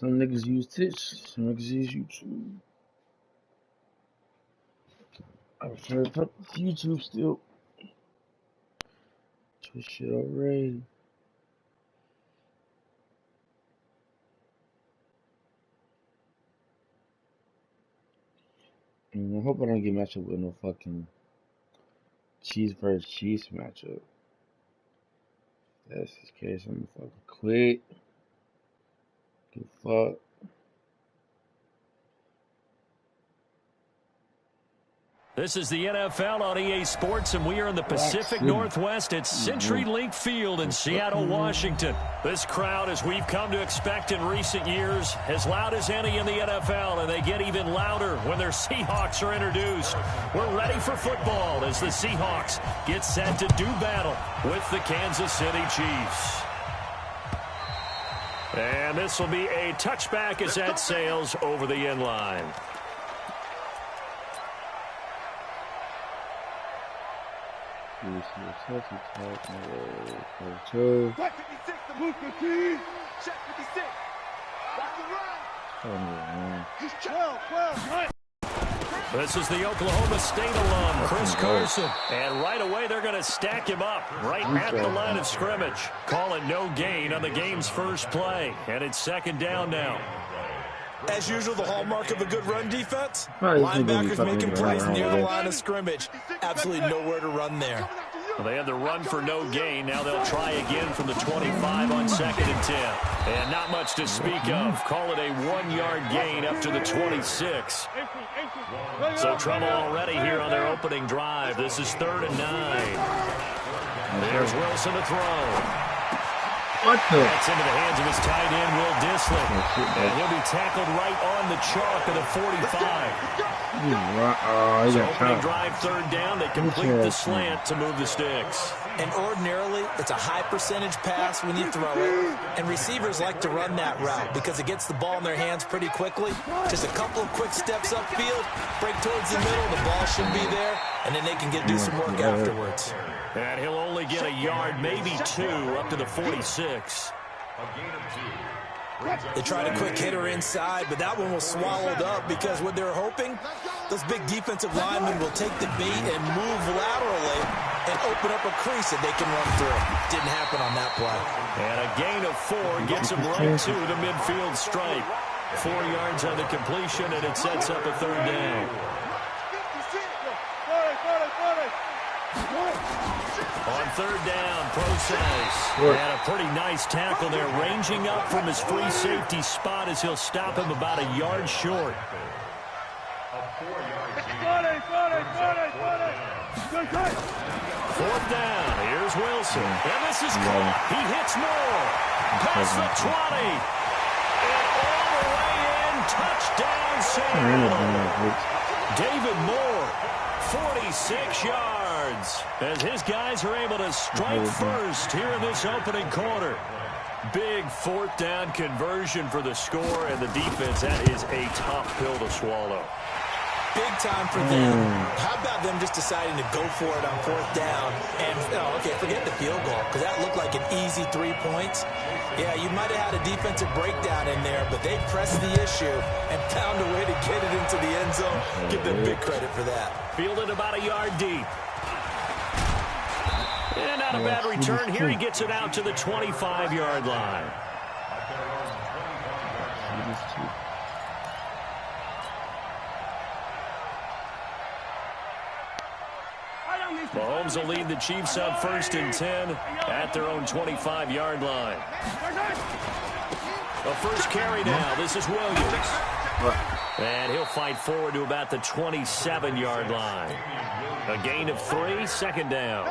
Some niggas use Twitch, some niggas use YouTube. I prefer YouTube still. Twitch shit already. I hope I don't get matched up with no fucking cheese versus cheese matchup. If that's the case, I'm gonna fucking quit. Give a fuck. This is the NFL on EA Sports, and we are in the Pacific Northwest at CenturyLink Field in Seattle, Washington. This crowd, as we've come to expect in recent years, as loud as any in the NFL, and they get even louder when their Seahawks are introduced. We're ready for football as the Seahawks get set to do battle with the Kansas City Chiefs. And this will be a touchback as that sails over the end line. Check 56, check 56. This is the Oklahoma State alum, Chris Carson. And right away, they're going to stack him up right at the line of scrimmage. Calling no gain on the game's first play. And it's second down now. As usual, the hallmark of a good run defense. Linebackers making plays near the line of scrimmage. Absolutely nowhere to run there. Well, they had the run for no gain. Now they'll try again from the 25 on 2nd and 10. And not much to speak of. Call it a 1-yard gain up to the 26. So trouble already here on their opening drive. This is 3rd and 9. There's Wilson to throw. That's into the hands of his tight end, Will Dissly. And he'll be tackled right on the chalk of the 45. So opening drive, 3rd down. They complete the slant to move the sticks. And ordinarily, it's a high percentage pass when you throw it. And receivers like to run that route because it gets the ball in their hands pretty quickly. Just a couple of quick steps upfield, break towards the middle, the ball should be there, and then they can do some work afterwards. And he'll only get a yard, maybe 2, up to the 46. They tried a quick hitter inside, but that one was swallowed up because what they're hoping, those big defensive linemen will take the bait and move laterally and open up a crease that they can run through. Didn't happen on that play. And a gain of 4 gets him right to the midfield stripe. 4 yards on the completion, and it sets up a 3rd down. On 3rd down, Process. And a pretty nice tackle there, ranging up from his free safety spot as he'll stop him about a yard short. 4th down, here's Wilson. And this is caught. He hits Moore. Past the 20. And all the way in, touchdown, Seattle. David Moore, 46 yards, as his guys are able to strike first here in this opening quarter. Big 4th down conversion for the score, and the defense, that is a tough pill to swallow. Big time for them. How about them just deciding to go for it on 4th down? And, okay, forget the field goal, because that looked like an easy 3 points. Yeah, you might have had a defensive breakdown in there, but they pressed the issue and found a way to get it into the end zone. Give them big credit for that. Fielded about a yard deep. And not a bad return here. He gets it out to the 25-yard line. Mahomes will lead the Chiefs on 1st and 10 at their own 25-yard line. The first carry now. This is Williams. And he'll fight forward to about the 27-yard line. A gain of 3, 2nd down.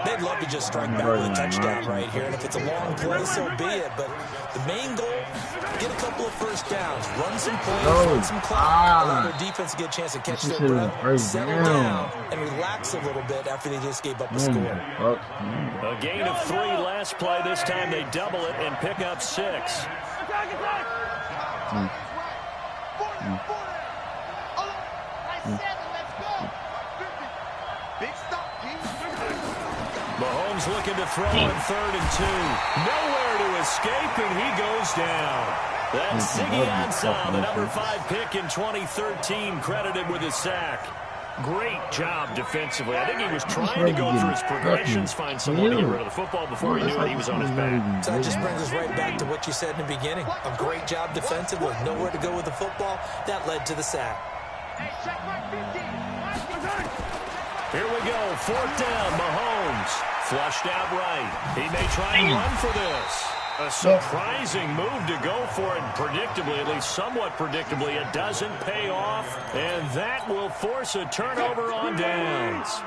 They'd love to just strike back with a touchdown right here. And if it's a long play, so be it. But the main goal, get a couple of first downs. Run some plays, run some clock. Allow their defense to get a chance to catch their breath, settle down, and relax a little bit after they just gave up a score. A gain of 3 last play. This time they double it and pick up 6. Mahomes looking to throw on 3rd and 2. Nowhere to escape, and he goes down. That's Ziggy Ansah, the number 5 pick in 2013, credited with his sack. Great job defensively. I think he was trying to go through his progressions, find someone to get rid of the football before he knew it. He was on his back. So that just brings us right back to what you said in the beginning. A great job defensively. Nowhere to go with the football. That led to the sack. Here we go. 4th down. Mahomes flushed out right. He may try and run for this. A surprising move to go for it, predictably, at least somewhat predictably. It doesn't pay off, and that will force a turnover on downs.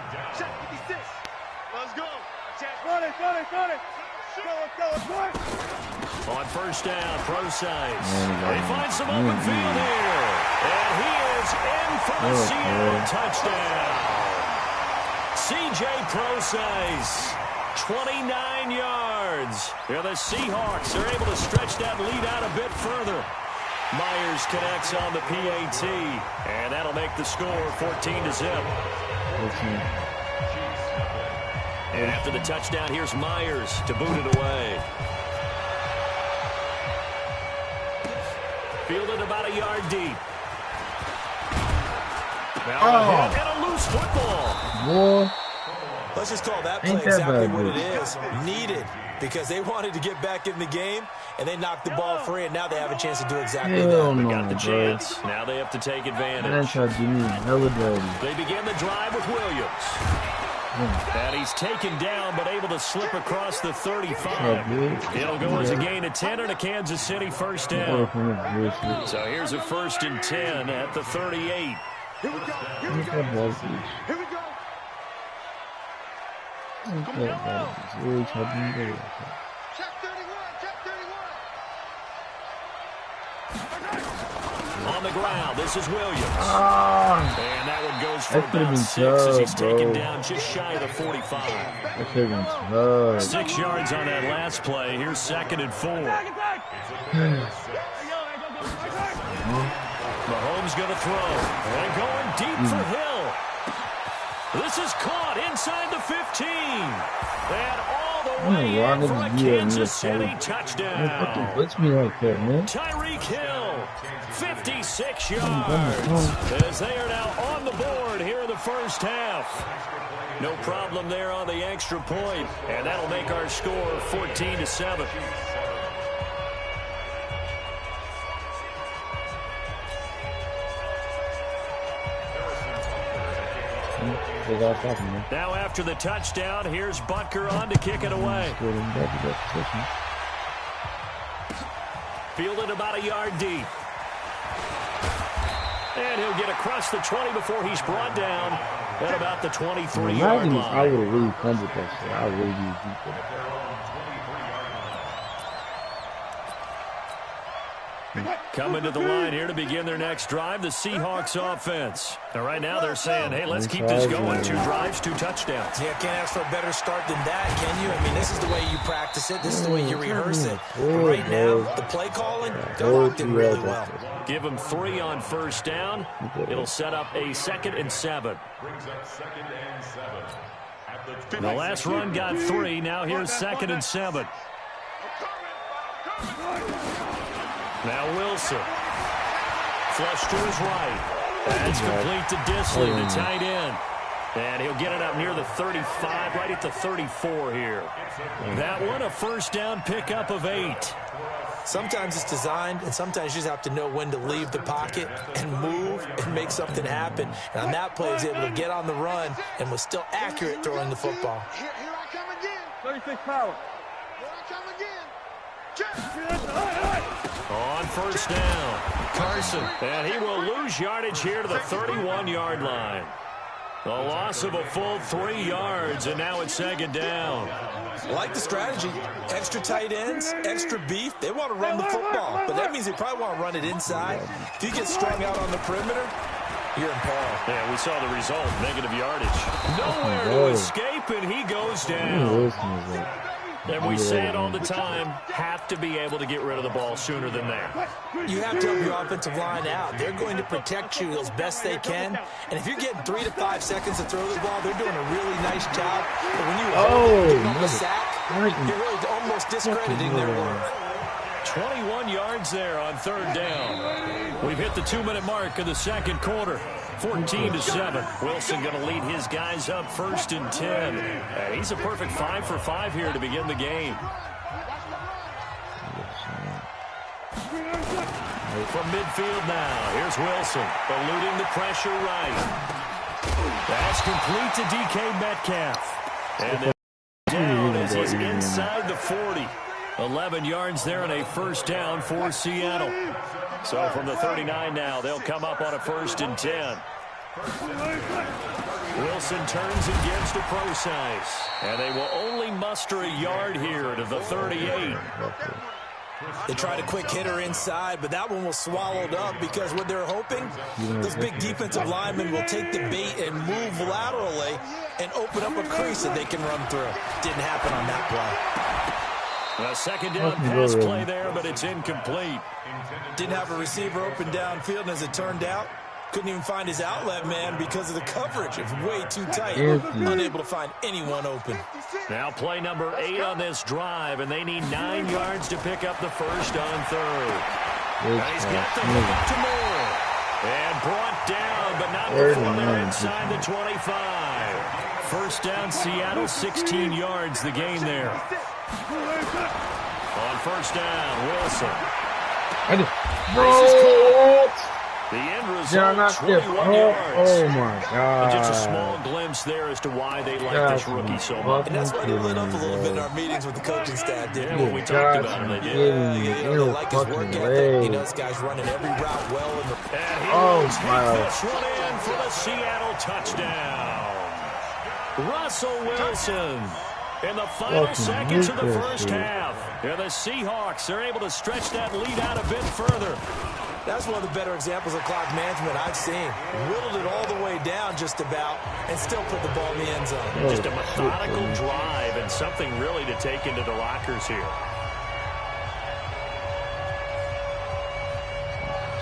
Let's go. On 1st down, Procise. They find some open field here, and he is in for the Seattle touchdown. C.J. Procise. 29 yards. Here the Seahawks are able to stretch that lead out a bit further. Myers connects on the PAT, and that'll make the score 14-0. And after the touchdown, here's Myers to boot it away. Fielded about a yard deep. Now and a loose football. Boy. Let's just call that play exactly what it is. Needed, because they wanted to get back in the game, and they knocked the ball free, and now they have a chance to do exactly that. They got the chance. Now they have to take advantage. They begin the drive with Williams. And he's taken down, but able to slip across the 35. It'll go as a gain of 10 and a Kansas City 1st down. So here's a 1st and 10 at the 38. Here we go. Here we go. Here we go. Check 31. Check 31. On the ground, this is Williams. And that one goes for about 6 as he's taken down just shy of the 45. 6 yards on that last play. Here's 2nd and 4. Mahomes going to throw. And going deep for Hill. This is caught inside the 15. And all the way in for a Kansas City touchdown. Tyreek Hill, 56 yards. As they are now on the board here in the 1st half. No problem there on the extra point. And that'll make our score 14-7. Now after the touchdown, here's Butker on to kick it away. Fielded about a yard deep. And he'll get across the 20 before he's brought down at about the 23-yard line. I would have really fumbled that shit. I really do. Coming to the line here to begin their next drive, the Seahawks offense. And right now they're saying, hey, let's keep this going. 2 drives, 2 touchdowns. Yeah, can't ask for a better start than that, can you? I mean, this is the way you practice it. This is the way you rehearse it. But right now, the play calling, they're locked in really well. Give them 3 on 1st down. It'll set up a 2nd and 7. The last run got 3. Now here's 2nd and 7. Now Wilson. Flush to his right. That's complete to Disley, the tight end. And he'll get it up near the 35, right at the 34 here. That one, a 1st down pickup of 8. Sometimes it's designed, and sometimes you just have to know when to leave the pocket and move and make something happen. And on that play, he was able to get on the run and was still accurate throwing the football. Here I come again. 36 power. Here I come again. On 1st down, Carson. And he will lose yardage here to the 31-yard line. A loss of a full 3 yards, and now it's 2nd down. I like the strategy. Extra tight ends, extra beef. They want to run the football, but that means they probably want to run it inside. If you get strung out on the perimeter, you're in peril. Yeah, we saw the result, negative yardage. Nowhere to escape, and he goes down. And we say it all the time, have to be able to get rid of the ball sooner than that. You have to help your offensive line out. They're going to protect you as best they can. And if you're getting 3 to 5 seconds to throw the ball, they're doing a really nice job. But when you hold it, give them a sack, you're really almost discrediting their work. 21 yards there on third down. We've hit the 2-minute mark of the second quarter. 14-7. Wilson going to lead his guys up 1st and 10. And he's a perfect 5 for 5 here to begin the game. From midfield now, here's Wilson, eluding the pressure right. That's complete to DK Metcalf. And then down as he's inside the 40. 11 yards there and a first down for Seattle. So from the 39 now, they'll come up on a 1st and 10. Wilson turns and gives to Procise. And they will only muster a yard here to the 38. They tried a quick hitter inside, but that one was swallowed up because what they're hoping, those big defensive linemen will take the bait and move laterally and open up a crease that they can run through. Didn't happen on that play. A second down pass play there, but it's incomplete. Didn't have a receiver open downfield, and as it turned out, couldn't even find his outlet man because of the coverage. It's way too tight. Unable to find anyone open. Now play number 8 on this drive, and they need 9 yards to pick up the first on third. And he's got the hook up to Moore. And brought down, but not before they're inside the 25. First down, Seattle, 16 yards the gain there. On first down, Wilson. The end result, 21 yards. Oh, my God. Just a small glimpse there as to why they like this rookie so much. And that's why they lit up a little bit in our meetings with the coaching staff, didn't when we talked about him, they did. They like his work ethic. You know, this guy's running every route well. And he will take this one in for the Seattle touchdown. Russell Wilson in the final seconds of the first half. And the Seahawks are able to stretch that lead out a bit further. That's one of the better examples of clock management I've seen. Whittled it all the way down just about and still put the ball in the end zone. Just a methodical drive and something really to take into the lockers here.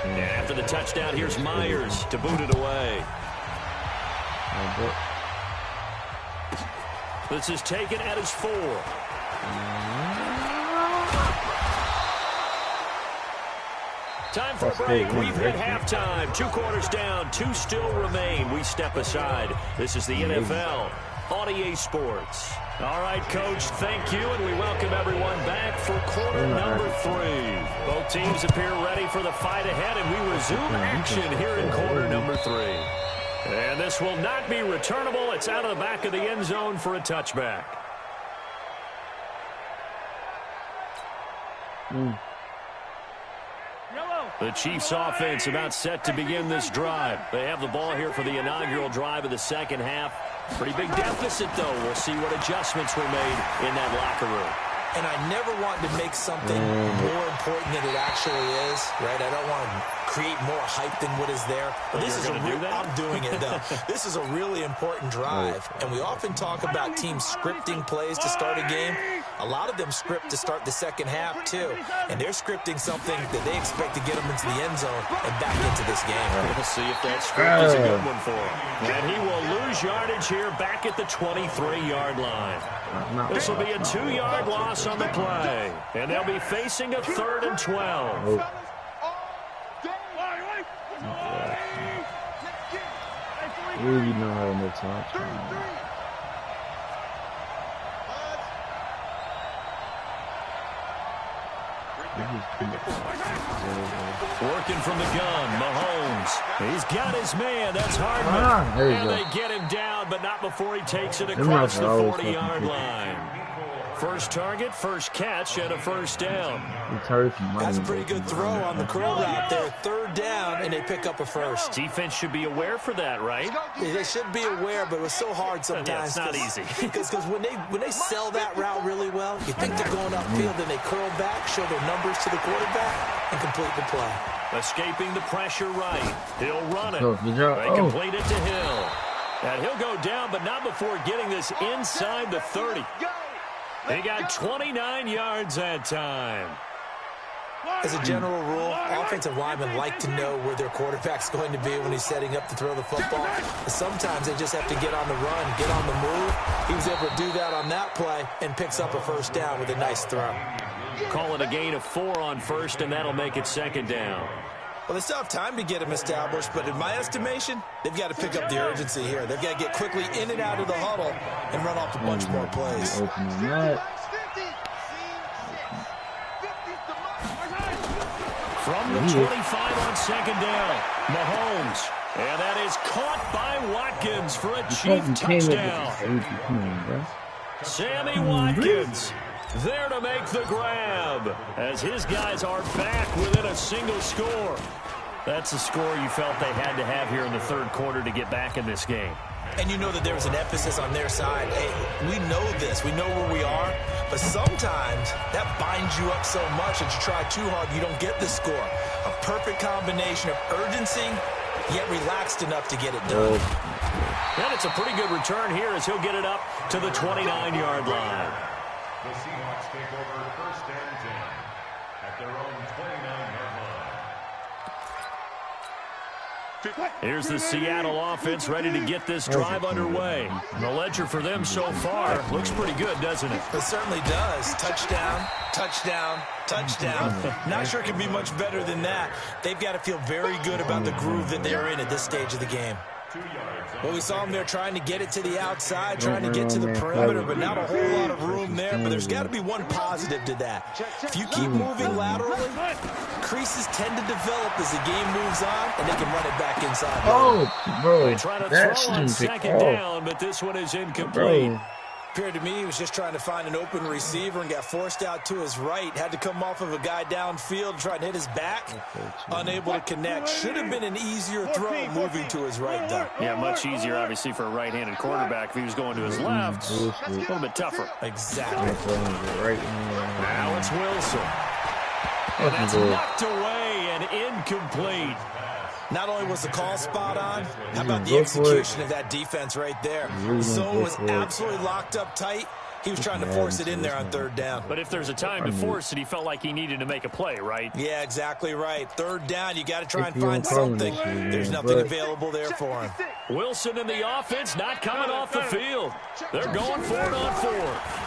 And after the touchdown, here's Myers to boot it away. This is taken at his 4. Time for a break. We've hit halftime. 2 quarters down. 2 still remain. We step aside. This is the NFL on EA Sports. All right, Coach, thank you, and we welcome everyone back for quarter number 3. Both teams appear ready for the fight ahead, and we resume action here in quarter number 3. And this will not be returnable. It's out of the back of the end zone for a touchback. The Chiefs offense about set to begin this drive. They have the ball here for the inaugural drive of the second half. Pretty big deficit, though. We'll see what adjustments were made in that locker room. And I never want to make something more important than it actually is, right? I don't want to create more hype than what is there. But this is I'm doing it, though. This is a really important drive. And we often talk about teams scripting plays to start a game. A lot of them script to start the second half, too. And they're scripting something that they expect to get them into the end zone and back into this game. We'll see if that script is a good one for him. And he will lose yardage here back at the 23-yard line. This will be a 2-yard loss on the play. And they'll be facing a 3rd and 12. Really know how to make time. Working from the gun, Mahomes. He's got his man. That's Hardman. And they get him down, but not before he takes it across the 40-yard line. First target, first catch, and a first down. That's a pretty good throw on the curl route there. 3rd down, and they pick up a first. Defense should be aware for that, right? Yeah, they should be aware, but it was so hard sometimes. Yeah, it's not easy. Because when they sell that route really well, you think they're going upfield, then they curl back, show their numbers to the quarterback, and complete the play. Escaping the pressure right. He'll run it. They complete it to Hill. And he'll go down, but not before getting this inside the 30. He got 29 yards that time. As a general rule, offensive linemen like to know where their quarterback's going to be when he's setting up to throw the football. Sometimes they just have to get on the run, get on the move. He was able to do that on that play and picks up a first down with a nice throw. Call it a gain of 4 on first, and that'll make it second down. Well, they still have time to get him established, but in my estimation, they've got to pick up the urgency here. They've got to get quickly in and out of the huddle and run off a bunch more plays. From the 25 on second down, Mahomes. And that is caught by Watkins for a Chief touchdown. Sammy Watkins there to make the grab as his guys are back within a single score. That's a score you felt they had to have here in the third quarter to get back in this game. And you know that there was an emphasis on their side. Hey, we know this. We know where we are. But sometimes that binds you up so much that you try too hard, you don't get the score. A perfect combination of urgency, yet relaxed enough to get it done. And it's a pretty good return here as he'll get it up to the 29-yard line. The Seahawks take over first and 10 at their own 29-yard line. Here's the Seattle offense ready to get this drive underway. The ledger for them so far looks pretty good, doesn't it? It certainly does. Touchdown, touchdown, touchdown. Not sure it can be much better than that. They've got to feel very good about the groove that they're in at this stage of the game. Well, we saw them there trying to get it to the outside, trying to get to the perimeter, but not a whole lot of room there. But there's got to be one positive to that. If you keep moving laterally, creases tend to develop as the game moves on, and they can run it back inside. Oh, bro, they try to throw on second down, but this one is incomplete. Appeared to me he was just trying to find an open receiver and got forced out to his right. Had to come off of a guy downfield, try to hit his back. Unable to connect. Should have been an easier throw moving to his right, though. Yeah, much easier, obviously, for a right-handed quarterback. If he was going to his left, a little bit tougher. Exactly. Now it's Wilson. And that's knocked away and incomplete. Not only was the call spot on, how about the execution of that defense right there? The zone was absolutely locked up tight. He was trying to force it in there on third down. But if there's a time to force it, he felt like he needed to make a play, right? Yeah, exactly right. Third down, you got to try and find something. There's nothing available there for him. Wilson and the offense not coming off the field. They're going for it on fourth.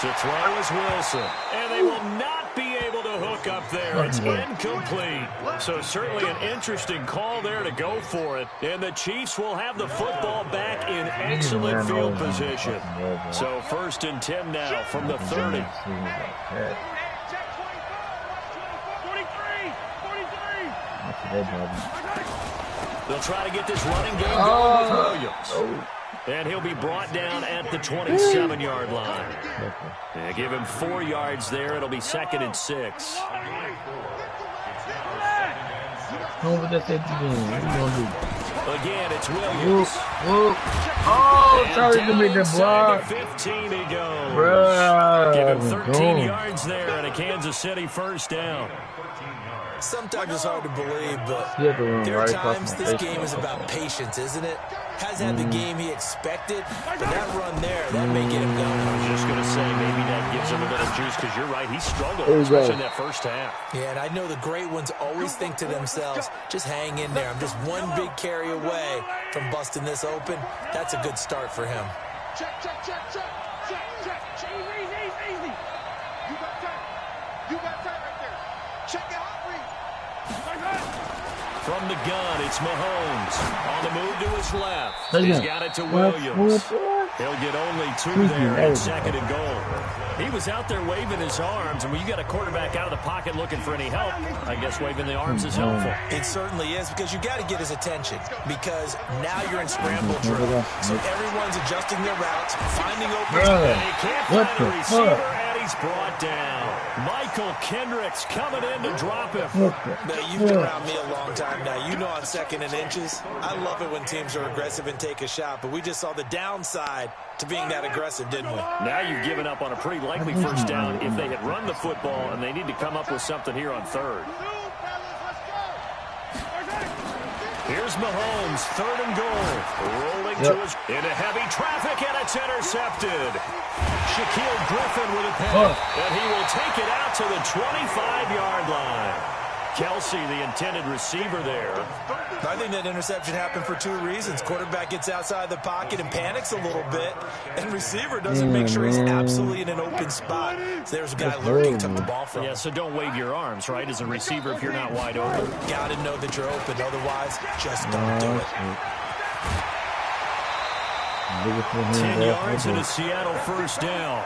To throw is Wilson. And they will not be able to hook up there. It's incomplete. So certainly an interesting call there to go for it. And the Chiefs will have the football back in excellent field position. So first and 10 now from the 30. They'll try to get this running game going with Williams. And he'll be brought down at the 27-yard line. And give him 4 yards there. It'll be second and 6. Again, it's Williams. Oh, sorry to make the block. 15 he goes. Bruh, give him 13 yards there and a Kansas City first down. Sometimes it's hard to believe, but there are times this game is about patience, isn't it? Has had the game he expected, but that run there, that may get him going. I was just going to say, maybe that gives him a little juice, because you're right, he struggled, especially in that first half. Yeah, and I know the great ones always think to themselves, just hang in there. I'm just one big carry away from busting this open. That's a good start for him. Check. Easy. You got time right there. Check it out. From the gun, it's Mahomes. On the move to his left. He's got it to Williams. He'll get only 2 there in second and goal. He was out there waving his arms, and when you got a quarterback out of the pocket looking for any help, I guess waving the arms is helpful. It certainly is, because you got to get his attention, because now you're in scramble drill. So everyone's adjusting their routes, finding open. And he can't find a receiver, and he's brought down. Michael Kendricks coming in to drop him. Now, you've been around me a long time now. You know on second and inches, I love it when teams are aggressive and take a shot, but we just saw the downside to being that aggressive, didn't we? Now you've given up on a pretty likely first down if they had run the football, and they need to come up with something here on third. Here's Mahomes, third and goal. Rolling to his into heavy traffic, and it's intercepted. Shaquille Griffin with a pick, and he will take it out to the 25-yard line. Kelsey, the intended receiver there. I think that interception happened for two reasons. Quarterback gets outside the pocket and panics a little bit, and receiver doesn't make sure he's absolutely in an open spot. So there's a guy lurking, took the ball from him. Yeah, so don't wave your arms, right, as a receiver if you're not wide open. Got to know that you're open. Otherwise, just don't do it. 10 yards and a Seattle first down.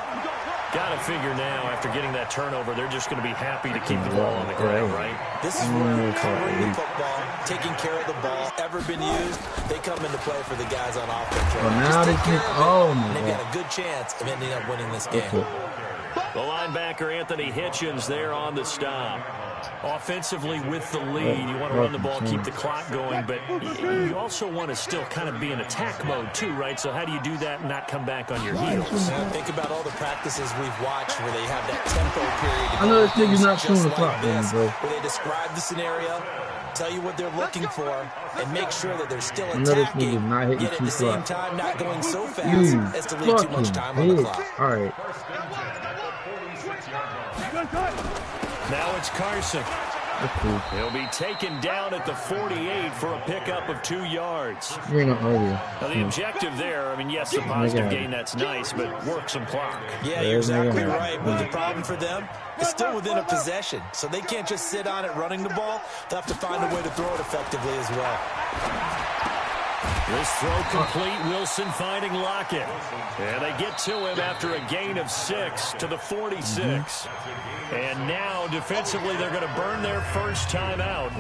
Got to figure now, after getting that turnover, they're just going to be happy to keep the ball on the ground, right? This is where covering the football, taking care of the ball, ever been used, they come into play for the guys on offense. Well, now they can, they've got a good chance of ending up winning this game. The linebacker, Anthony Hitchens, there on the stop. Offensively with the lead, you want to run the ball, keep the clock going, but you also want to still kind of be in attack mode too, right? So how do you do that and not come back on your heels? Think about all the practices we've watched where they have that tempo period. I know this nigga's not showing the clock, bro. Where they describe the scenario, tell you what they're looking for, and make sure that they're still attacking, yet at the same time not going so fast as to leave too much time on the clock. All right. Now it's Carson. He'll be taken down at the 48 for a pickup of 2 yards. Now, the objective there, I mean, yes, the positive gain, that's nice, but work some clock. Yeah, you're exactly right. But the problem for them is still within a possession, so they can't just sit on it running the ball. They'll have to find a way to throw it effectively as well. This throw complete. Wilson finding Lockett. And they get to him after a gain of 6 to the 46. And now, defensively, they're going to burn their first time out.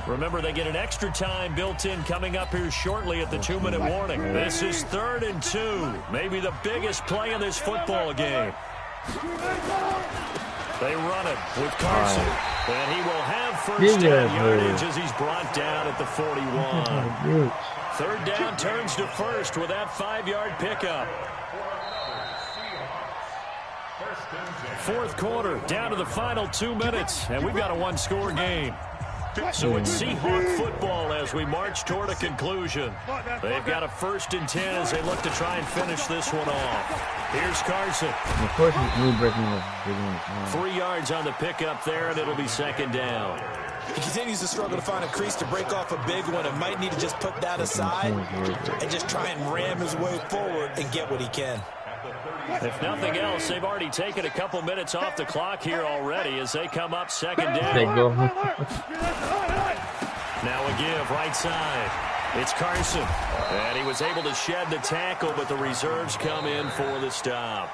Remember, they get an extra time built in coming up here shortly at the 2-minute warning. This is 3rd and 2. Maybe the biggest play in this football game. They run it with Carson. And he will have first down yardage as he's brought down at the 41. 3rd down turns to first with that 5-yard pickup. 4th quarter, down to the final 2 minutes, and we've got a 1-score game. So it's Seahawk football as we march toward a conclusion. They've got a 1st and 10 as they look to try and finish this one off. Here's Carson. Of course, he's breaking off. 3 yards on the pickup there, and it'll be 2nd down. He continues to struggle to find a crease to break off a big one and might need to just put that aside and just try and ram his way forward and get what he can. If nothing else, they've already taken a couple minutes off the clock here already as they come up 2nd down. Now a give right side. It's Carson. And he was able to shed the tackle, but the reserves come in for the stop.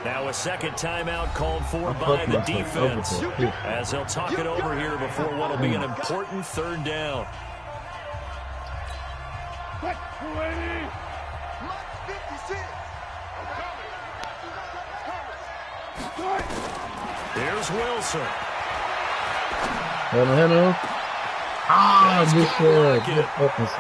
Now a 2nd timeout called for by the defense as they'll talk it over here before what will be an important 3rd down. Here's Wilson. Hello.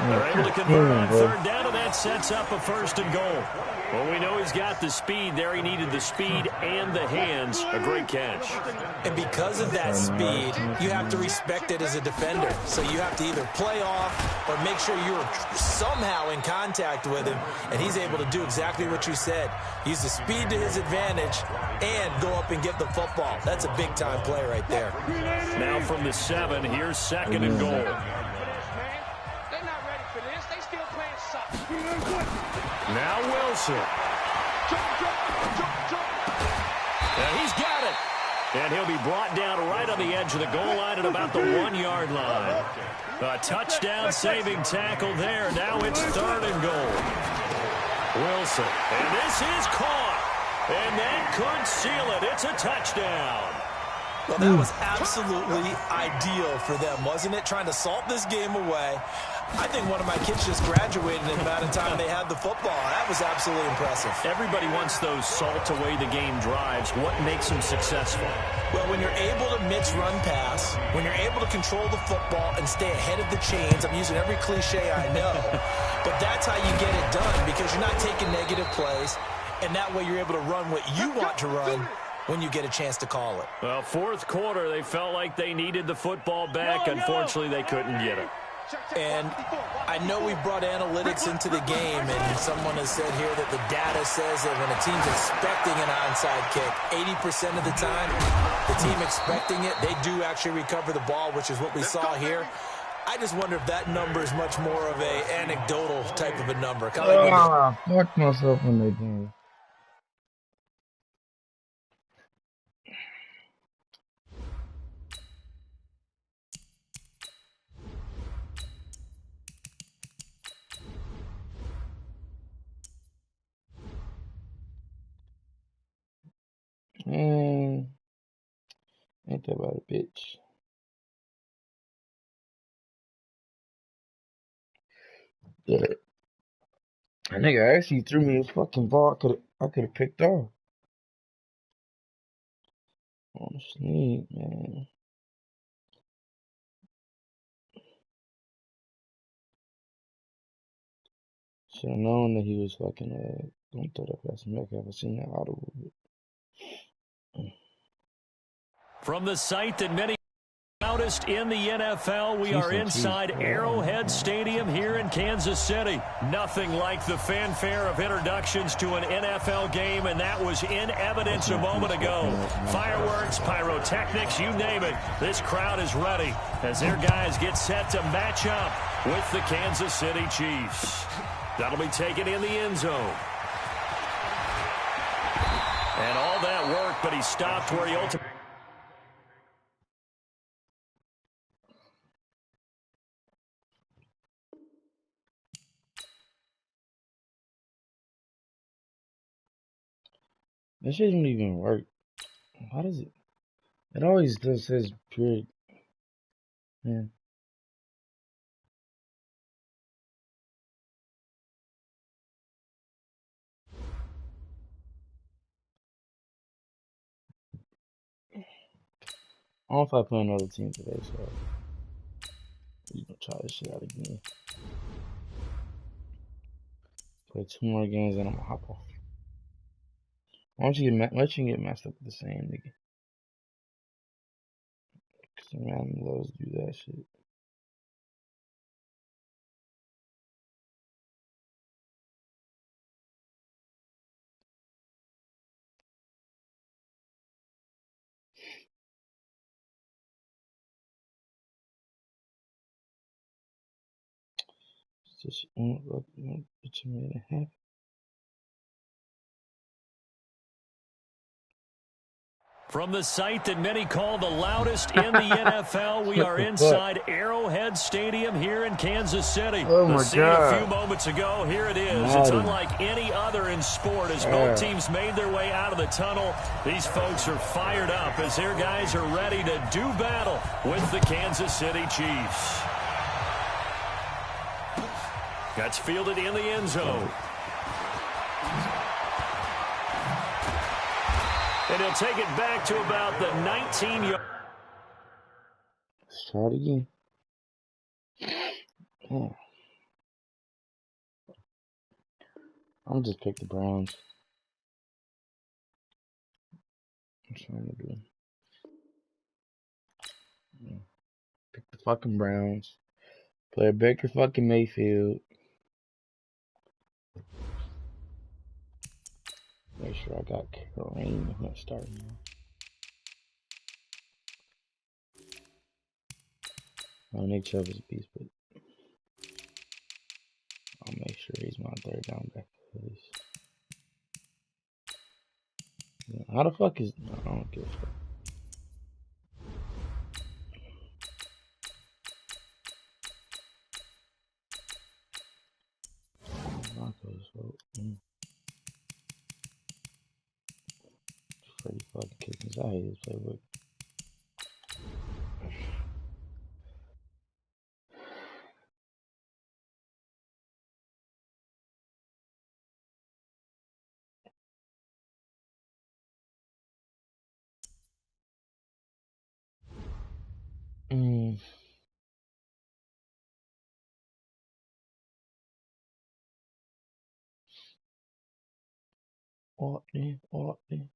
They're able to convert on 3rd down, and that sets up a 1st and goal. Well, we know he's got the speed there. He needed the speed and the hands. A great catch. And because of that speed, you have to respect it as a defender. So you have to either play off or make sure you're somehow in contact with him, and he's able to do exactly what you said. Use the speed to his advantage and go up and get the football. That's a big-time play right there. Now from the 7, here's 2nd and goal. Now Wilson. Now he's got it. And he'll be brought down right on the edge of the goal line at about the 1-yard line. A touchdown-saving tackle there. Now it's 3rd and goal. Wilson. And this is caught. And that could seal it. It's a touchdown. Well, that was absolutely ideal for them, wasn't it? Trying to salt this game away. I think one of my kids just graduated in the amount of time they had the football. That was absolutely impressive. Everybody wants those salt-away-the-game drives. What makes them successful? Well, when you're able to mix run-pass, when you're able to control the football and stay ahead of the chains, I'm using every cliche I know, but that's how you get it done because you're not taking negative plays, and that way you're able to run what you want to run when you get a chance to call it. Well, 4th quarter, they felt like they needed the football back. Unfortunately, they couldn't get it. And I know we brought analytics into the game, and someone has said here that the data says that when a team's expecting an onside kick, 80% of the time, the team expecting it, they do actually recover the ball, which is what we saw here. I just wonder if that number is much more of a anecdotal type of a number. Kind of like fuck myself when they do. Man, ain't that about a bitch? Yeah. That nigga actually threw me a fucking ball. I could have picked off. On the sneak, man. Should have known that he was fucking don't throw that pass back. I seen that audible. From the site that many loudest in the NFL, we are inside Arrowhead Stadium here in Kansas City. Nothing like the fanfare of introductions to an NFL game, and that was in evidence a moment ago. Fireworks, pyrotechnics, you name it. This crowd is ready as their guys get set to match up with the Kansas City Chiefs. That'll be taken in the end zone. And all that work, but he stopped where he ultimately... That shit don't even work. Why does it? It always does says period. Yeah. I don't know if I play another team today, so we're gonna try this shit out again. Play 2 more games and I'm gonna hop off. Why don't you let you get messed up with the same nigga? Cause the man loves to do that shit. It's just what you made it happen. From the site that many call the loudest in the NFL, we are inside Arrowhead Stadium here in Kansas City. Oh the my scene God. a few moments ago, here it is. It's unlike any other in sport as both teams made their way out of the tunnel. These folks are fired up as their guys are ready to do battle with the Kansas City Chiefs. That's fielded in the end zone. And he'll take it back to about the 19-yard. Let's try it again. Yeah. I'm just pick the Browns. I'm trying to do. Yeah. Pick the fucking Browns. Play Baker fucking Mayfield. Make sure I got Kareem. I'm not starting now. Nick Chubb is a beast, but I'll make sure he's my third down back at least. Yeah, how the fuck is... No, I don't give a fuck. Broncos, so... Freddie fucking Kitchens. I hate this playbook. Orton.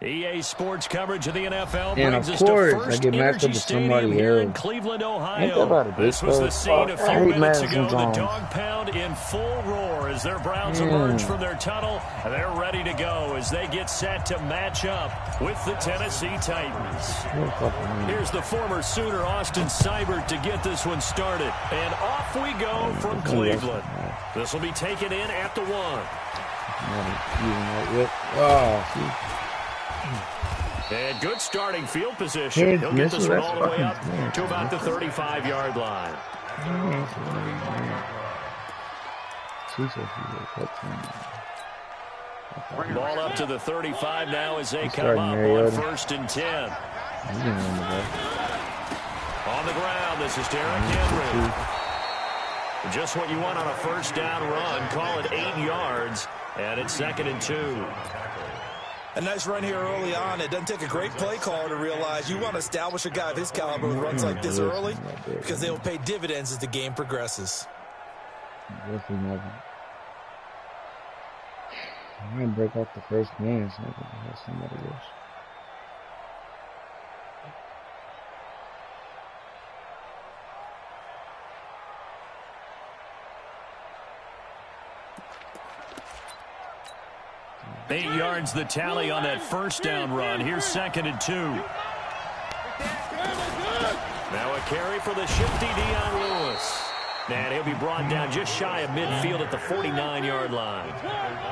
EA Sports coverage of the NFL And brings of us to course, I First get matched up Energy with Stadium somebody here in else. Cleveland, Ain't that Ohio. about a bitch, This was though? the scene a I few hate minutes Madden ago. The sometimes. dog pound in full roar as their Browns emerge from their tunnel. They're ready to go as they get set to match up with the Tennessee Titans. Here's the former Sooner, Austin Seibert, to get this one started. And off we go from Cleveland. This will be taken in at the 1. And good starting field position. He'll get this one all the way up to about the 35-yard line. Ball up to the 35 now as they come up on 1st and 10. On the ground, this is Derrick Henry. Just what you want on a first down run. Call it 8 yards, and it's 2nd and 2. A nice run here early on. It doesn't take a great play call to realize you want to establish a guy of his caliber who runs like this early because they will pay dividends as the game progresses. I might break off the first man so I can have somebody else. Eight yards the tally on that first down run. Here's 2nd and 2. Now a carry for the shifty Dion Lewis. And he'll be brought down just shy of midfield at the 49-yard line.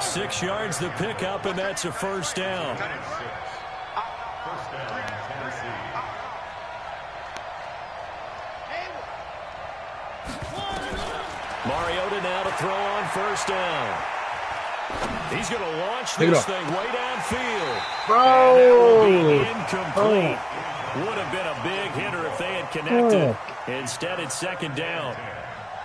6 yards the pickup, and that's a first down. Mariota now to throw on first down. He's going to launch this thing way downfield. And that will be incomplete. Would have been a big hitter if they had connected. Instead, it's 2nd down.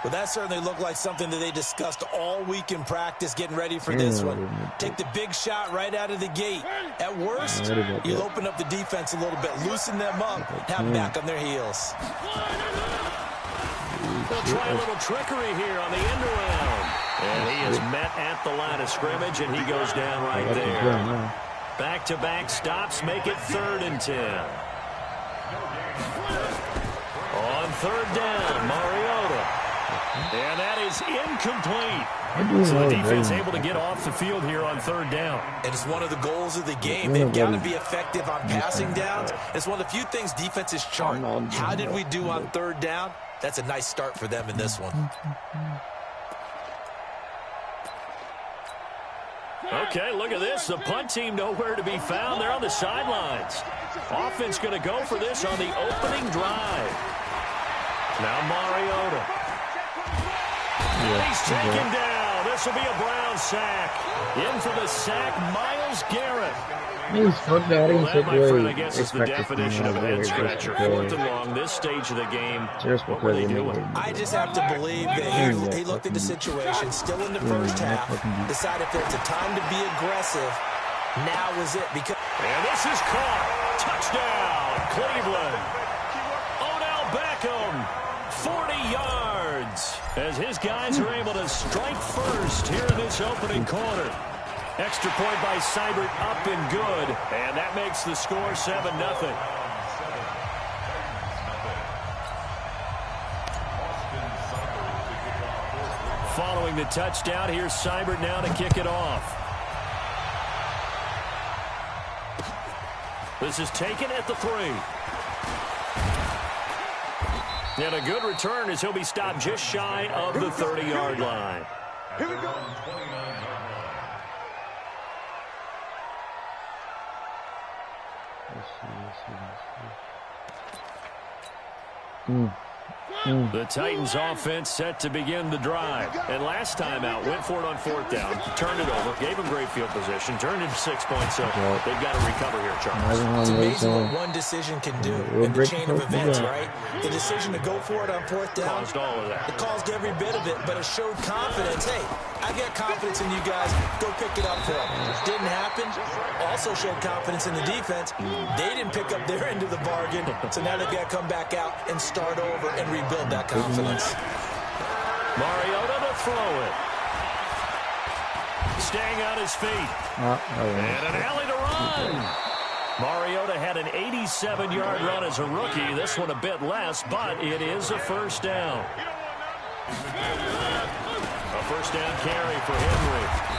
Well, that certainly looked like something that they discussed all week in practice, getting ready for this one. Take the big shot right out of the gate. At worst, you'll open up the defense a little bit, loosen them up, have them back on their heels. They'll try a little trickery here on the end around. And he is met at the line of scrimmage, and he goes down right there. Back-to-back stops make it 3rd and 10. On 3rd down, Mariota. And that is incomplete. So the defense able to get off the field here on 3rd down. And it's one of the goals of the game. They've got to be effective on passing downs. It's one of the few things defenses chart. How did we do on 3rd down? That's a nice start for them in this one. Okay, look at this. The punt team nowhere to be found. They're on the sidelines. Offense going to go for this on the opening drive. Now Mariota. And he's taken down. This will be a Brown sack. In for the sack, Myles Garrett. Well, that, my friend, I guess is the definition of a head-scratcher. 4th and long, this stage of the game. What were they doing? I just have to believe that he looked at the situation, still in the first half, decided if it's a time to be aggressive, now is it. And this is caught. Touchdown, Cleveland. Odell Beckham, 40 yards, as his guys are able to strike first here in this opening quarter. Extra point by Seibert, up and good. And that makes the score 7-0. Following the touchdown, here's Seibert now to kick it off. This is taken at the 3. And a good return as he'll be stopped just shy of the 30-yard line. Here we go. The Titans offense set to begin the drive. And last time out, went for it on 4th down, turned it over, gave him great field position, turned into 6 points, so they've got to recover here, Charles. It's amazing what one decision can do in the chain of events, right? The decision to go for it on 4th down. Caused all of that. It caused every bit of it, but it showed confidence. Hey, I got confidence in you guys. Go pick it up for them. Didn't happen. Also showed confidence in the defense. They didn't pick up their end of the bargain, so now they've got to come back out and start over and rebuild that confidence. Mariota to throw it. Staying on his feet. And an alley to run. Mariota had an 87-yard run as a rookie. This one a bit less, but it is a first down. A first down carry for Henry.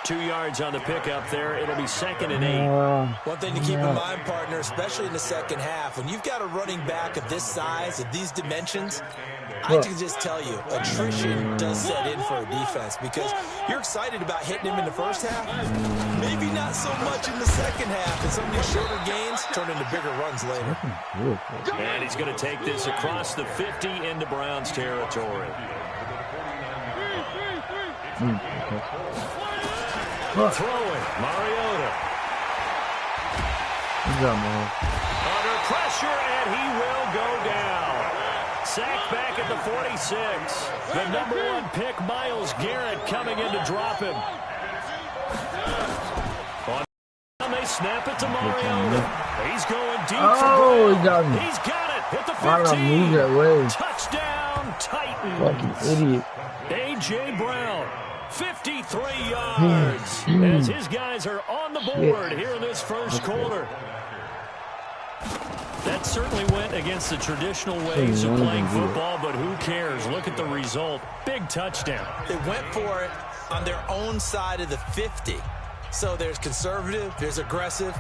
2 yards on the pickup there. It'll be 2nd and 8. One thing to keep in mind, partner, especially in the second half, when you've got a running back of this size, of these dimensions, I can just tell you, attrition does set in for a defense because you're excited about hitting him in the first half. Maybe not so much in the second half, and some of these shorter gains turn into bigger runs later. And he's going to take this across the 50 into Browns territory. Throwing, Mariota. Under pressure, and he will go down. Sacked back at the 46. The #1 pick, Myles Garrett, coming in to drop him. On they snap it to Mariota. He's going deep for he got me. He's got it at the 15. Why did I move that way? Touchdown, Titans. Fucking idiot. A.J. Brown. 53 yards as his guys are on the board here in this first quarter. That certainly went against the traditional ways of playing football, but who cares? Look at the result. Big touchdown. They went for it on their own side of the 50. So there's conservative, there's aggressive,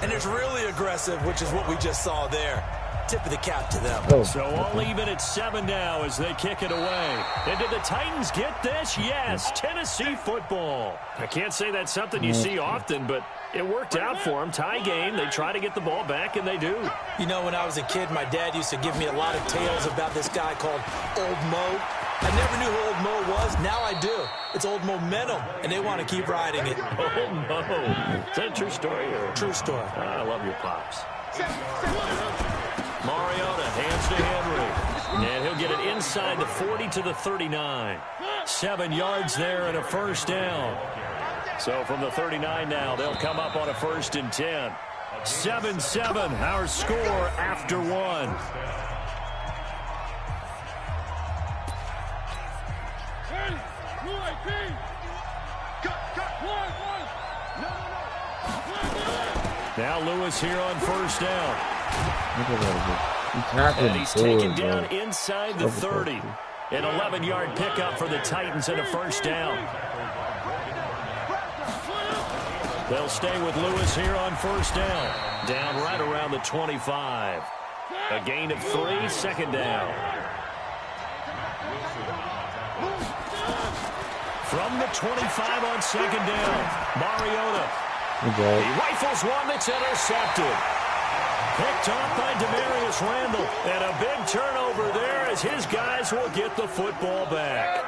and there's really aggressive, which is what we just saw there. Tip of the cap to them. So all even at 7 now as they kick it away. And did the Titans get this? Yes, Tennessee football. I can't say that's something you see often, but it worked out for them. Tie game, they try to get the ball back, and they do. You know, when I was a kid, my dad used to give me a lot of tales about this guy called Old Mo. I never knew who Old Mo was. Now I do. It's Old Momentum, and they want to keep riding it. Old Mo. Is that a true story? Or? True story. I love your pops. Mariota hands to Henry. And he'll get it inside the 40 to the 39. 7 yards there and a first down. So from the 39 now, they'll come up on a 1st and 10. 7-7, our score after 1. Now Lewis here on 1st down. And he's taken down inside the 30. An 11-yard pickup for the Titans and a first down. They'll stay with Lewis here on 1st down. Down right around the 25. A gain of 3, 2nd down. From the 25 on 2nd down, Mariota. He rifles one that's intercepted. Picked off by Demarius Randall. And a big turnover there as his guys will get the football back.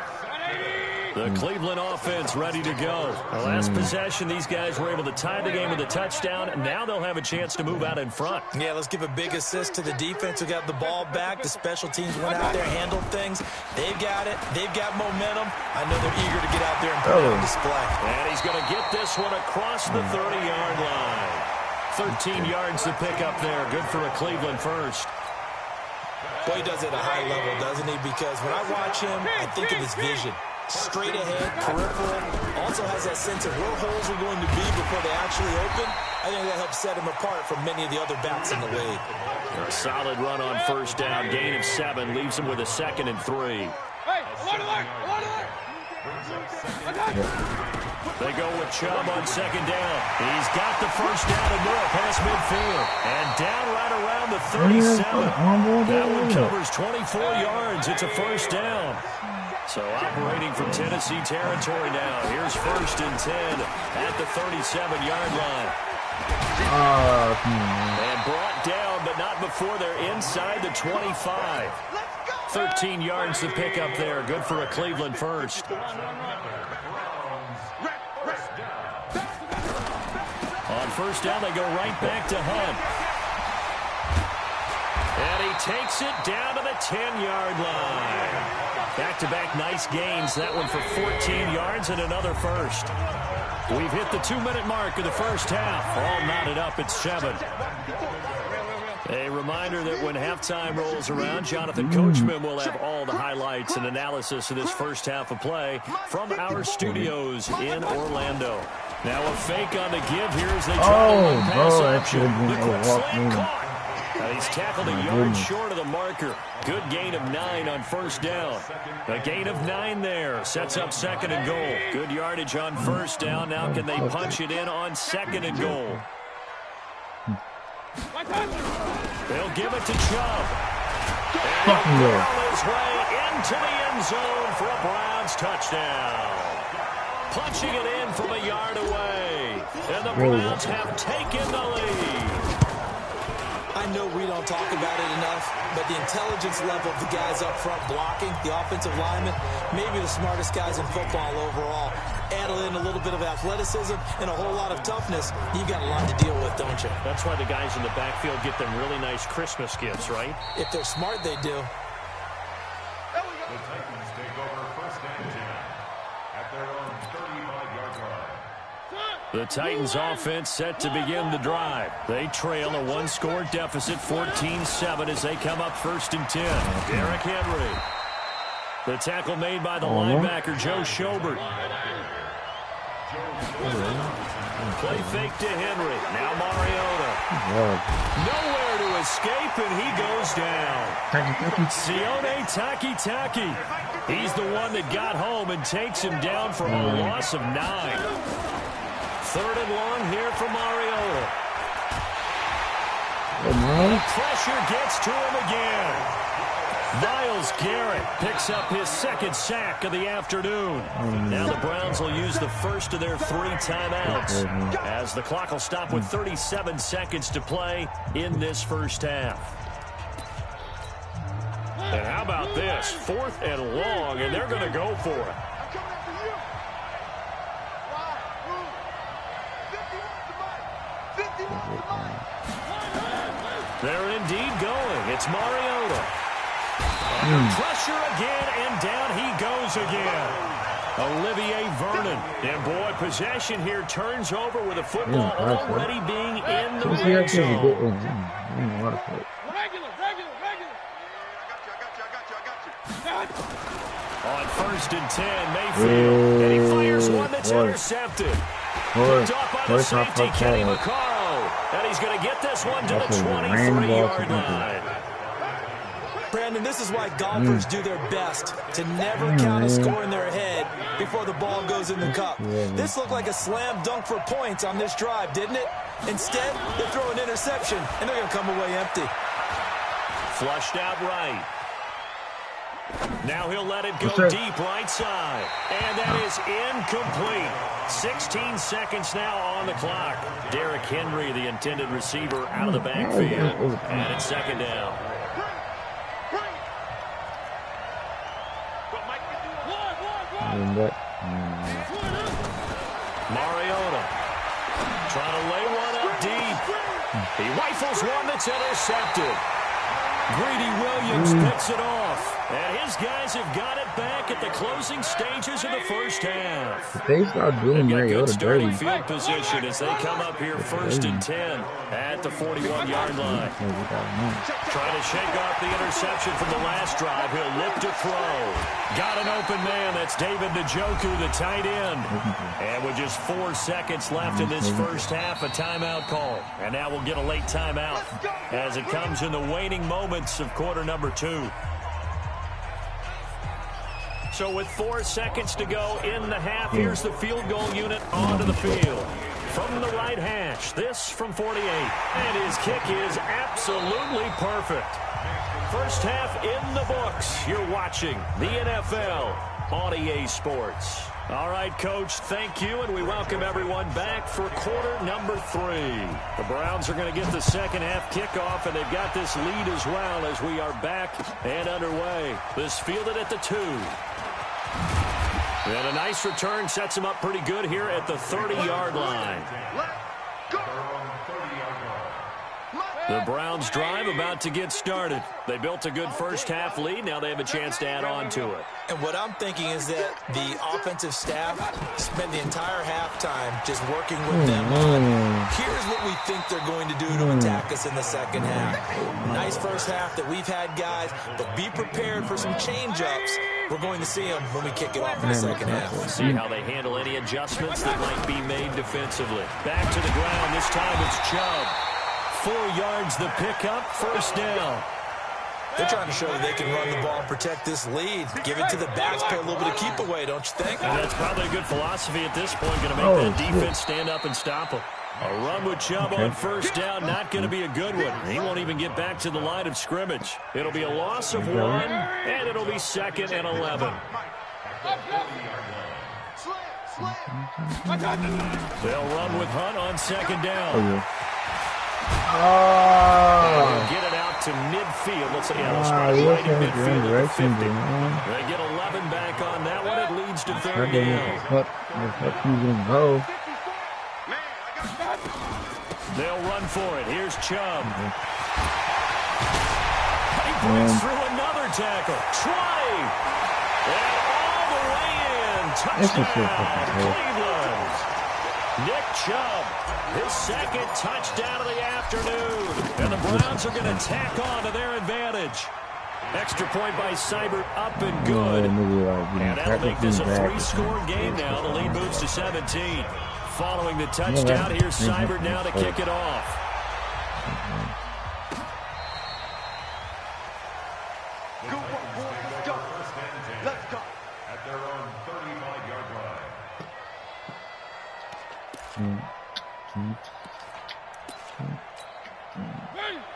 The Cleveland offense ready to go. The last possession, these guys were able to tie the game with a touchdown, and now they'll have a chance to move out in front. Yeah, let's give a big assist to the defense who got the ball back. The special teams went out there, handled things. They've got it. They've got momentum. I know they're eager to get out there and put it on display. And he's going to get this one across the 30-yard line. 13 yards to pick up there. Good for a Cleveland first. Boy, he does it at a high level, doesn't he? Because when I watch him, I think of his vision. Straight ahead, peripheral, also has that sense of where holes are going to be before they actually open. I think that helps set him apart from many of the other backs in the league. A solid run on 1st down, gain of 7, leaves him with a 2nd and 3. They go with Chubb on 2nd down. He's got the first down and more past midfield. And down right around the 37. That one covers 24 yards. It's a first down. So operating from Tennessee territory now. Here's 1st and 10 at the 37-yard line. And brought down, but not before they're inside the 25. 13 yards to pick up there. Good for a Cleveland first. On 1st down, they go right back to Hunt. And he takes it down to the 10-yard line. Back-to-back nice gains. That one for 14 yards and another first. We've hit the 2-minute mark of the first half. All knotted up at 7. A reminder that when halftime rolls around, Jonathan Coachman will have all the highlights and analysis of this first half of play from our studios in Orlando. Now a fake on the give here as they try Oh, to run pass bro, that option. should have been The a quick walk slant in. caught. He's tackled a yard short of the marker. Good gain of 9 on first down. A gain of 9 there. Sets up second and goal. Good yardage on first down. Now can they punch it in on second and goal? They'll give it to Chubb. And he'll barrel his way into the end zone for a Browns touchdown. Punching it in from a yard away. And the Browns have taken the lead. I know we don't talk about it enough, but the intelligence level of the guys up front blocking, the offensive linemen, maybe the smartest guys in football overall. Add in a little bit of athleticism and a whole lot of toughness, you got a lot to deal with, don't you? That's why the guys in the backfield get them really nice Christmas gifts, right? If they're smart, they do. The Titans take over first and 10 at their own 35-yard line. The Titans offense set to begin the drive. They trail a one-score deficit, 14-7, as they come up first and 10. Derrick Henry. The tackle made by the linebacker, Joe Schobert. Play fake to Henry. Now Mariota. Nowhere to escape, and he goes down. Sione Takitaki. He's the one that got home and takes him down for a loss of 9. Third and long here for Mariota. The pressure gets to him again. Myles Garrett picks up his second sack of the afternoon. Now the Browns will use the first of their 3 timeouts, as the clock will stop with 37 seconds to play in this first half. And how about this? 4th and long, and they're going to go for it. They're indeed going. It's Mariota. Under pressure again, and down he goes again. Olivier Vernon. And boy, possession here turns over with the football already being in the red zone. On first and 10, Mayfield. And he fires one that's intercepted. Picked off by the safety, Kenny Vaccaro. And he's going to get this one to the 23-yard line. Brandon, this is why golfers do their best to never count a score in their head before the ball goes in the cup. This looked like a slam dunk for points on this drive, didn't it? Instead, they throw an interception, and they're going to come away empty. Flushed out right. Now he'll let it go deep right side. And that is incomplete. 16 seconds now on the clock. Derrick Henry, the intended receiver, out of the backfield. And it's second down. Mariota trying to lay one up deep. He rifles one that's intercepted. Greedy Williams picks it off. And his guys have got it back at the closing stages of the first half. They start doing good starting field position as they come up here first and 10 at the 41-yard line. Trying to shake off the interception from the last drive. He'll look to throw. Got an open man. That's David Njoku, the tight end. And with just 4 seconds left in this first half, a timeout call. And now we'll get a late timeout as it comes in the waning moments of quarter number 2. So with 4 seconds to go in the half, here's the field goal unit onto the field. From the right hash, this from 48. And his kick is absolutely perfect. First half in the books. You're watching the NFL on EA Sports. All right, Coach, thank you, and we welcome everyone back for quarter number 3. The Browns are going to get the second half kickoff, and they've got this lead as well as we are back and underway. This fielded at the 2. And a nice return sets him up pretty good here at the 30-yard line. The Browns drive about to get started. They built a good first half lead. Now they have a chance to add on to it. And what I'm thinking is that the offensive staff spent the entire halftime just working with them on, here's what we think they're going to do to attack us in the second half. Nice first half that we've had, guys, but be prepared for some change-ups We're going to see them when we kick it off in the second half. See how they handle any adjustments that might be made defensively. Back to the ground. This time it's Chubb. 4 yards the pickup, first down. They're trying to show that they can run the ball and protect this lead. Give it to the backs, play a little bit of keep away, don't you think? And that's probably a good philosophy at this point. Going to make that defense stand up and stop them. A run with Chubb on first down, not going to be a good one. He won't even get back to the line of scrimmage. It'll be a loss of 1, and it'll be 2nd and 11. They'll run with Hunt on 2nd down. They'll get it out to midfield. Let's right in midfield at the 50. They get 11 back on that one. It leads to 3rd down. They'll run for it. Here's Chubb. He breaks through another tackle. 20. And all the way in. Touchdown, Cleveland. Nick Chubb, his 2nd touchdown of the afternoon. And the Browns are going to tack on to their advantage. Extra point by Seibert, up and good. And that'll make this a 3-score game now. The lead moves to 17. Following the touchdown, here's Seibert now to kick it off. Let's go. At their own 35-yard line.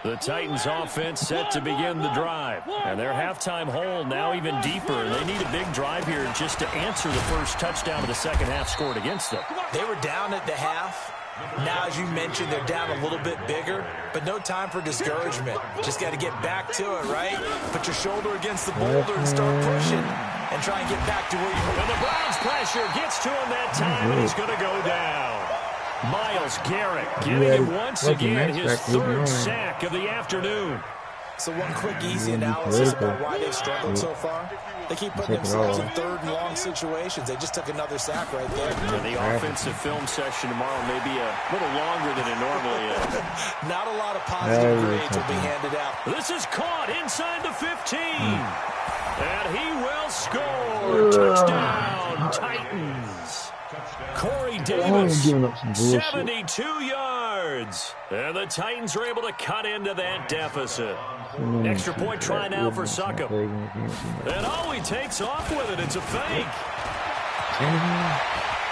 The Titans offense set to begin the drive. And their halftime hole now even deeper. They need a big drive here just to answer the first touchdown of the second half scored against them. They were down at the half. Now, as you mentioned, they're down a little bit bigger, but no time for discouragement. Just got to get back to it, right? Put your shoulder against the boulder and start pushing and try and get back to where you were. And the Browns pressure gets to him that time, and he's going to go down. Myles Garrett giving him once again his 3rd sack of the afternoon. So one quick, easy analysis about why they've struggled so far. They keep putting themselves in 3rd and long situations. They just took another sack right there. And the offensive film session tomorrow may be a little longer than it normally is. Not a lot of positive grades will be handed out. This is caught inside the 15. And he will score. Touchdown, Titans. Corey Davis, 72 yards. And the Titans are able to cut into that deficit. Extra point try now for Succop. And oh, he takes off with it. It's a fake.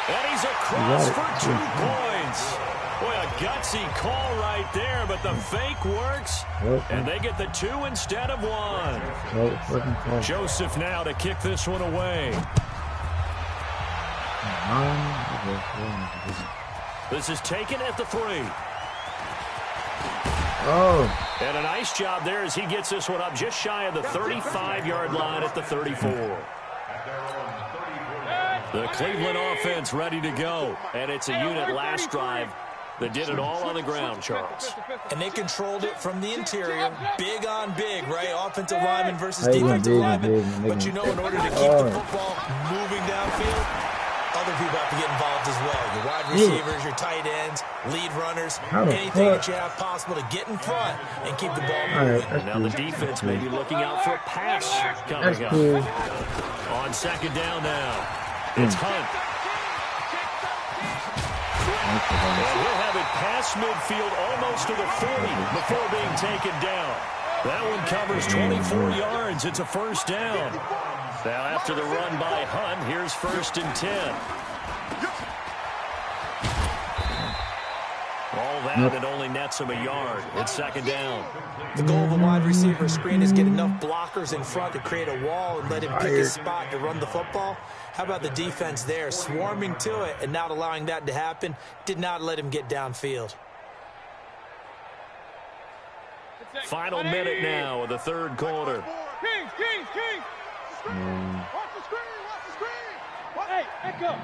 And he's across for 2 points. Boy, a gutsy call right there, but the fake works. And they get the 2 instead of 1. Joseph now to kick this one away. This is taken at the 3. And a nice job there as he gets this one up just shy of the 35-yard line at the 34. The Cleveland offense ready to go. And it's a unit last drive that did it all on the ground, Charles. And they controlled it from the interior. Big on big, right? Offensive lineman versus defensive lineman. But you know, in order to keep the football moving downfield, other people have to get involved as well. Your wide receivers, your tight ends, lead runners, anything that you have possible to get in front and keep the ball moving. Now the defense may be looking out for a pass coming up. On 2nd down now, it's Hunt. And we'll have it past midfield almost to the 40 before being taken down. That one covers 24 yards. It's a first down. Now after the run by Hunt, here's 1st and 10. All that only nets him a yard. It's 2nd down. The goal of a wide receiver screen is get enough blockers in front to create a wall and let him pick his spot to run the football. How about the defense there, swarming to it and not allowing that to happen? Did not let him get downfield. Final minute now of the 3rd quarter. Kings. Watch the screen. Hey, echo.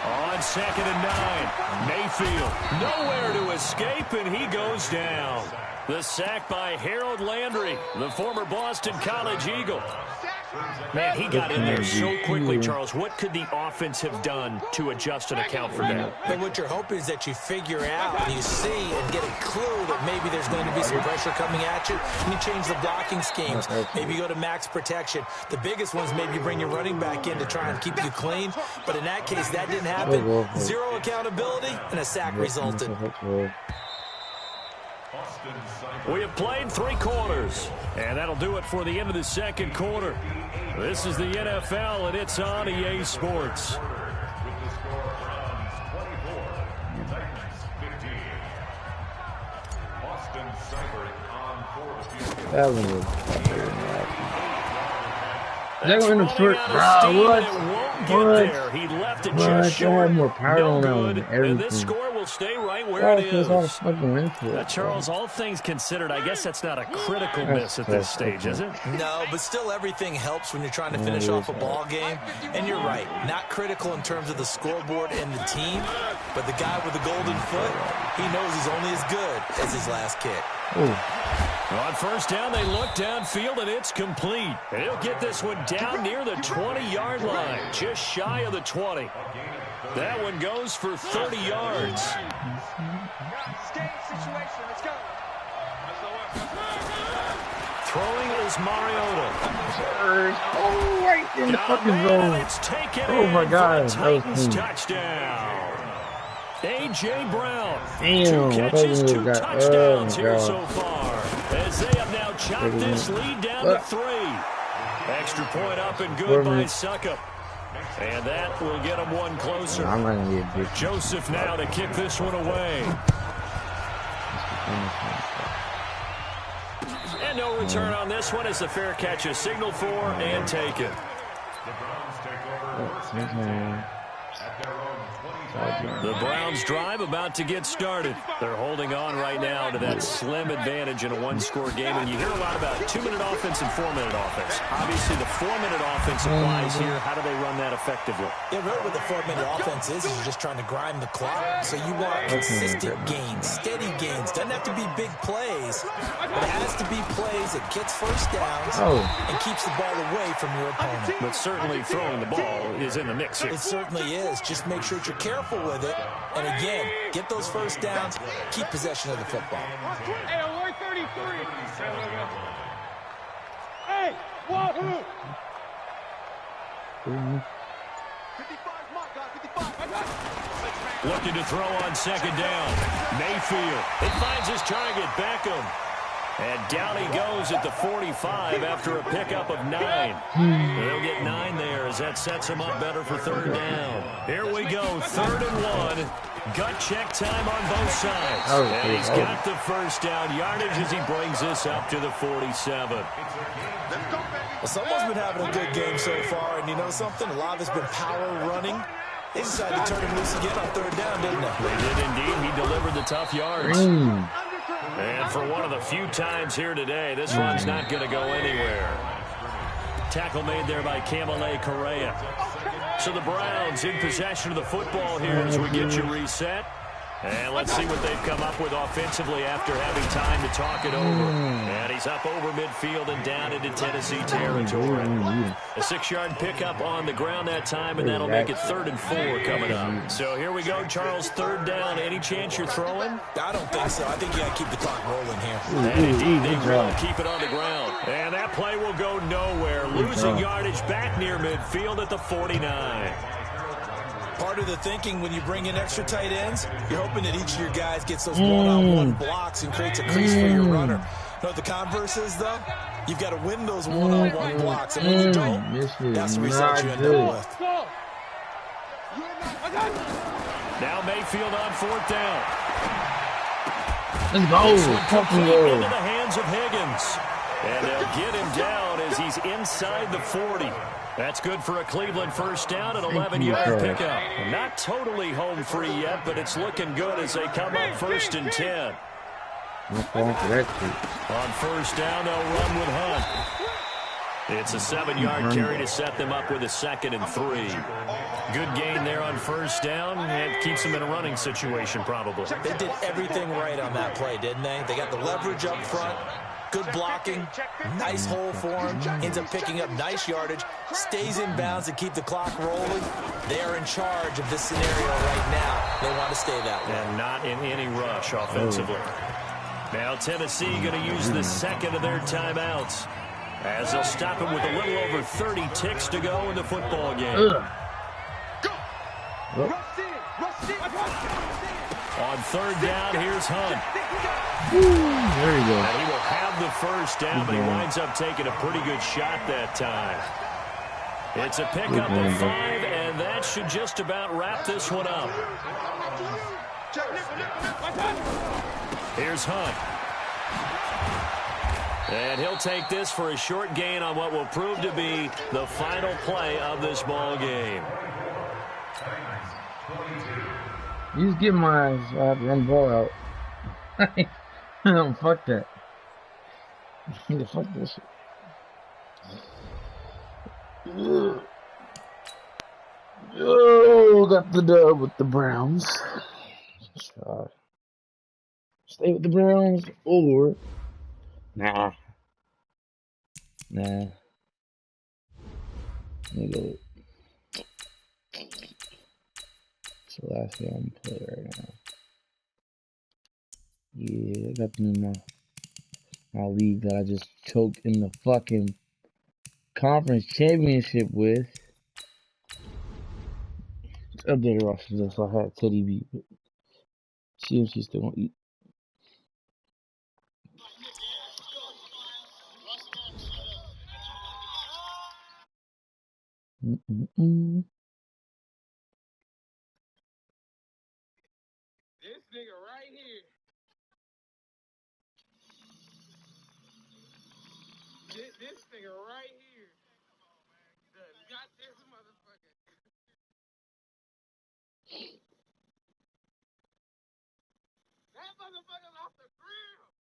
On 2nd and 9, Mayfield nowhere to escape, and he goes down. The sack by Harold Landry, the former Boston College Eagle. Man, he got in there so quickly, Charles. What could the offense have done to adjust and account for that? But what you're hoping is that you figure out, you see, and get a clue that maybe there's going to be some pressure coming at you, and you change the blocking schemes. Maybe you go to max protection. The biggest ones, maybe you bring your running back in to try and keep you clean. But in that case, that didn't happen. Zero accountability, and a sack resulted. We have played 3 quarters, and that'll do it for the end of the second quarter. This is the NFL, and it's on EA Sports. That one was they're going to short. What? He left it just short. More power on that one. And this score will stay right where it is. Charles, all things considered, I guess that's not a critical miss at this stage, is it? No, but still everything helps when you're trying to finish off a ball game. And you're right, not critical in terms of the scoreboard and the team, but the guy with the golden foot, he knows he's only as good as his last kick. Ooh. On first down, they look downfield, and it's complete. And he'll get this one down near the 20-yard line, just shy of the 20. That one goes for 30 yards. Throwing is Mariota. Oh, right in the fucking zone. Oh, my God. Titans touchdown. A.J. Brown. Damn, 2 catches, 2 touchdowns here so far. As they have now chopped this lead down to 3. Extra point up and good by Suckup. And that will get him one closer. I'm not gonna get big. Joseph now to kick this one away. And no return on this one as the fair catch is signaled for and taken. The Browns drive about to get started. They're holding on right now to that slim advantage in a one-score game. And you hear a lot about 2-minute offense and 4-minute offense. Obviously, the 4-minute offense applies here. How do they run that effectively? Yeah, really what the 4-minute offense is you're just trying to grind the clock. So you want consistent gains, steady gains. Doesn't have to be big plays, but it has to be plays that gets first downs and keeps the ball away from your opponent. But certainly throwing the ball is in the mix here. It certainly is. Just make sure that you're careful with it. And again, get those first downs, keep possession of the football. Hey, 133. Hey, whoa. 55, my God, 55. Looking to throw on second down. Mayfield. It finds his target, Beckham. And down he goes at the 45 after a pickup of 9. They'll get 9 there as that sets him up better for third down. Here we go, 3rd and 1. Gut check time on both sides. And he's got the first down yardage as he brings this up to the 47. Well, someone's been having a good game so far, and you know something? A lot of it's been power running. They decided to turn him loose again on 3rd down, didn't they? They did indeed. He delivered the tough yards. And for one of the few times here today, this one's not going to go anywhere. Tackle made there by Kamale Correa. So the Browns in possession of the football here as we get you reset. And let's see what they've come up with offensively after having time to talk it over. And he's up over midfield and down into Tennessee territory. A 6-yard pickup on the ground that time, and that'll make it 3rd and 4 coming up. So here we go, Charles, 3rd down. Any chance you're throwing? I don't think so. I think you got to keep the clock rolling here. And indeed, they will keep it on the ground. And that play will go nowhere. Losing yardage back near midfield at the 49. Part of the thinking when you bring in extra tight ends, you're hoping that each of your guys gets those one-on-one blocks and creates a crease for your runner. You know what the converse is, though? You've got to win those one-on-one blocks, and when you don't, that's the result you end up with. Now Mayfield on 4th down. Let's go. Into the hands of Higgins. And they'll get him down as he's inside the 40. That's good for a Cleveland first down, an 11-yard pickup. Not totally home free yet, but it's looking good as they come up 1st and 10. On first down, they'll run with Hunt. It's a 7-yard carry to set them up with a 2nd and 3. Good gain there on first down. It keeps them in a running situation, probably. They did everything right on that play, didn't they? They got the leverage up front. Good blocking, nice hole for him, ends up picking up nice yardage, stays in bounds to keep the clock rolling. They are in charge of this scenario right now. They want to stay that way. And not in any rush offensively. Now Tennessee going to use the second of their timeouts, as they'll stop him with a little over 30 ticks to go in the football game. On third down, here's Hunt. There you go. And he will have the first down, but he winds up taking a pretty good shot that time. It's a pickup of 5, and that should just about wrap this one up. Here's Hunt. And he'll take this for a short gain on what will prove to be the final play of this ball game. You just get my ass so I have to run the ball out. Fuck that. Yeah, fuck this shit. Oh, got the dub with the Browns. Stay with the Browns or nah. Let me go. It's the last game I'm gonna play right now. Yeah, I got them in my league that I just choked in the fucking conference championship with. It's updated roster though, so I had Teddy B, but see if she's still gonna eat. This nigga right here. This nigga right here. Got this motherfucker. That motherfucker's off the ground.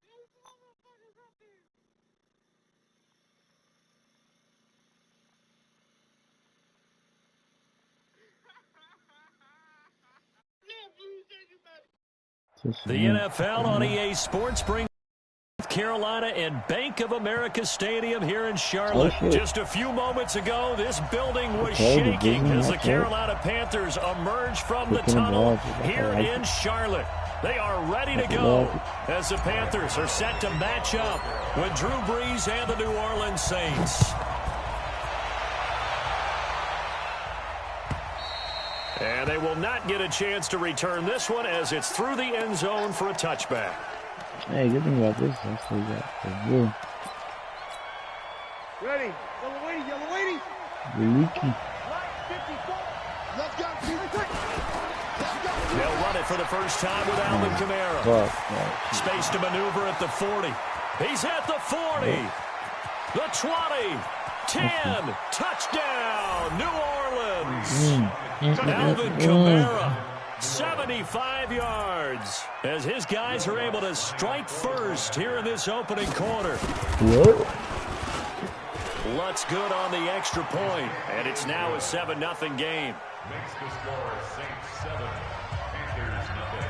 This motherfucker's up there. The NFL on EA Sports brings Carolina and Bank of America Stadium here in Charlotte. Just a few moments ago, this building was shaking as the Carolina Panthers emerge from the tunnel here in Charlotte. They are ready to go as the Panthers are set to match up with Drew Brees and the New Orleans Saints. And they will not get a chance to return this one as it's through the end zone for a touchback. Hey, good thing about this, I still got the blue. Ready. Yellow waiting, yellow waiting. The leaky. Let's go. They'll run it for the first time with Alvin Kamara. Space to maneuver at the 40. He's at the 40. The 20. 10. Touchdown, New Orleans. Alvin Kamara, 75 yards, as his guys are able to strike first here in this opening quarter. Lutz good on the extra point, and it's now a 7-0 game. Makes the score Saints 7, Panthers nothing.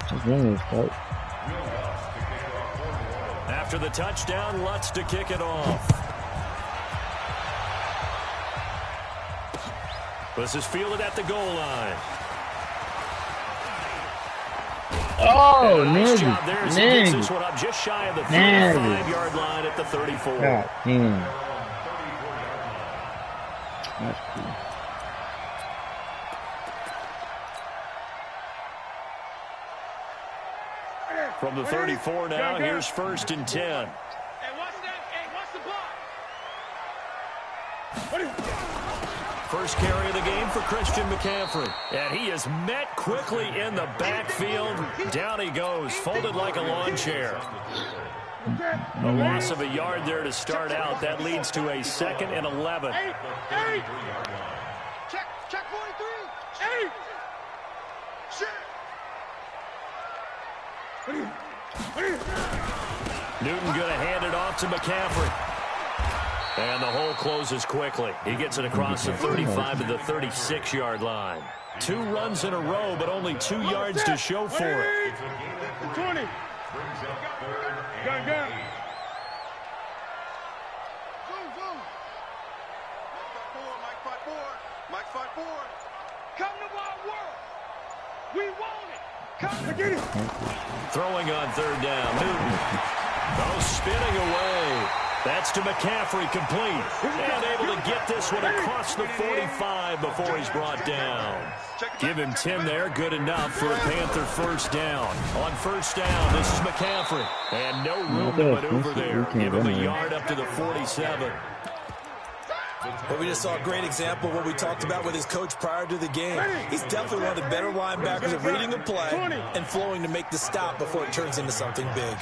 Just running this part. After the touchdown, Lutz to kick it off. This is fielded at the goal line. Oh, nice job there as he gets this one up just shy of the 35-yard line at the 34. God damn. That's cool. From the 34 now, here's 1st and 10. Hey, watch that. Hey, watch the block. First carry of the game for Christian McCaffrey. And he is met quickly in the backfield. Down he goes, folded like a lawn chair. A loss of a yard there to start out. That leads to a 2nd and 11. Hey. Check 43. Hey. Newton going to hand it off to McCaffrey. And the hole closes quickly. He gets it across the 35 to the 36-yard line. 2 runs in a row, but only 2 yards to show for it. 20. Brings up 3rd and 8. Mike fight forward. Come to Wild World. We want it. Come to get it. Throwing on 3rd down. Newton. Oh, spinning away. That's to McCaffrey, complete. And able to get this one across the 45 before he's brought down. Give him 10 there. Good enough for a Panther 1st down. On 1st down, this is McCaffrey. And no room to maneuver there. Give him a yard up to the 47. Well, we just saw a great example of what we talked about with his coach prior to the game. He's definitely one of the better linebackers at reading a play and flowing to make the stop before it turns into something big.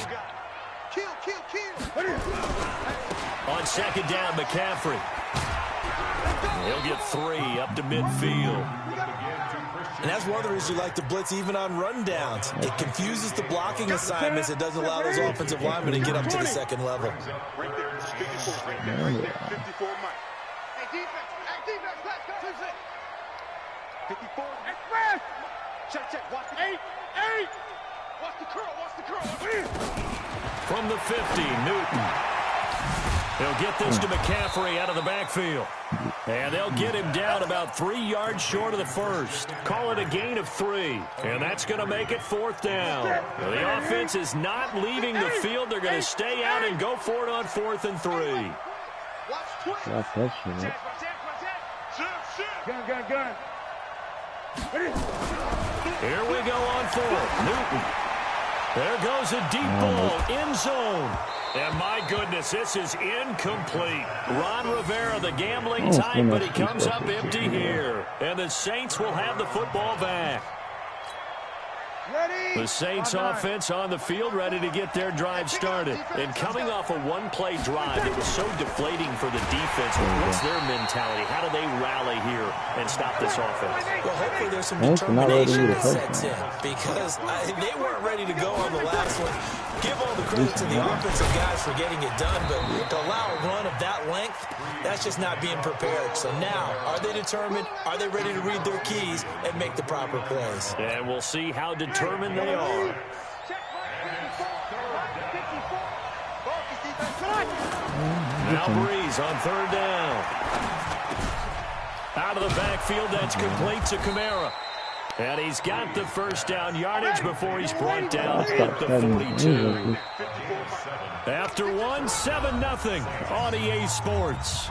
On 2nd down, McCaffrey. He'll get 3 up to midfield. And that's one of the reasons you like to blitz even on rundowns. It confuses the blocking assignments. It doesn't allow those offensive linemen to get up to the 2nd level. Right there. 54 Mike. 54 Mike. Hey, defense. Hey, defense. Let's go. 54. Express. Check. Watch the 8. Watch the curl. From the 50, Newton. He'll get this to McCaffrey out of the backfield. And they'll get him down about 3 yards short of the 1st. Call it a gain of 3. And that's going to make it 4th down. Now, the offense is not leaving the field. They're going to stay out and go for it on 4th and 3. That's that shit. Gun. Here we go on 4th. Newton. There goes a deep ball, end zone. And my goodness, this is incomplete. Ron Rivera, the gambling type, but he comes up empty here. And the Saints will have the football back. The Saints offense on the field, ready to get their drive started. And coming off a one-play drive that was so deflating for the defense, what's their mentality? How do they rally here and stop this offense? Well, hopefully there's some determination that sets in, because they weren't ready to go on the last one. Give all the credit to the offensive guys for getting it done, but to allow a run of that length, that's just not being prepared. So now, are they determined? Are they ready to read their keys and make the proper plays? And we'll see how determined they are. Now Breeze on 3rd down. Out of the backfield, that's complete to Kamara. And he's got the 1st down yardage before he's brought down at the 42. After 1, 7-0 on EA Sports.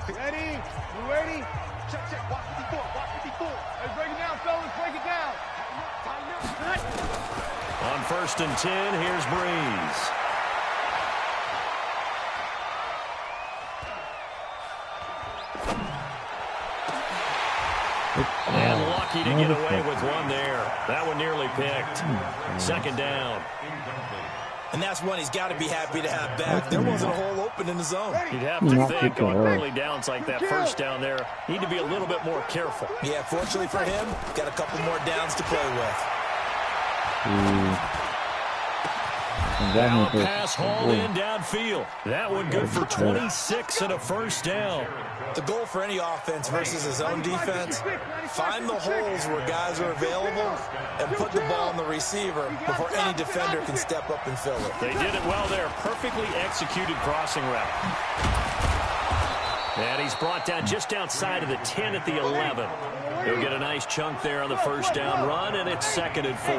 Ready? You ready? Check. Watch 54. Hey, break it down, fellas. Break it down. On 1st and 10, here's Breeze. And lucky to get away with one there. That one nearly picked. 2nd down. And that's one he's got to be happy to have back. There wasn't a hole open in the zone. You'd have to think on early downs like that 1st down there, need to be a little bit more careful. Yeah, fortunately for him, got a couple more downs to play with. Now a pass hauled in downfield. That one good for 26 and a 1st down. The goal for any offense versus his own defense, find the holes where guys are available and put the ball on the receiver before any defender can step up and fill it. They did it well there. Perfectly executed crossing route. And he's brought down just outside of the 10 at the 11. He'll get a nice chunk there on the 1st down run, and it's 2nd and 4.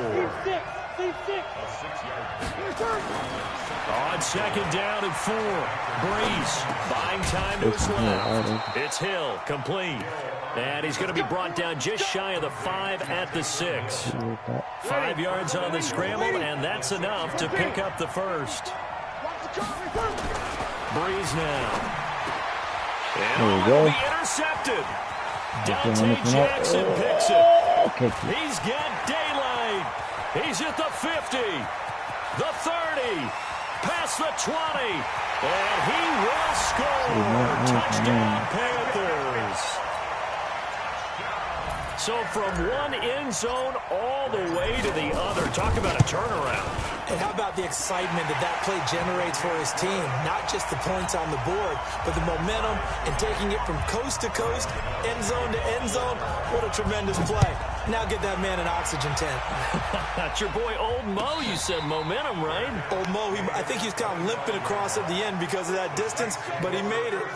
On 2nd down and 4. Breeze buying time to his left. It's Hill, complete. And he's going to be brought down just shy of the 5 at the 6. 5 yards on the scramble, and that's enough to pick up the 1st. Breeze now. And will be intercepted. Dante Jackson picks it. He's got daylight. He's at the 50, the 30, past the 20, and he will score. Touchdown, Panthers. So from one end zone all the way to the other. Talk about a turnaround. And how about the excitement that play generates for his team? Not just the points on the board, but the momentum and taking it from coast to coast, end zone to end zone. What a tremendous play. Now get that man an oxygen tent. That's your boy Old Mo. You said momentum, right? Old Mo, I think he's kind of limping across at the end because of that distance, but he made it.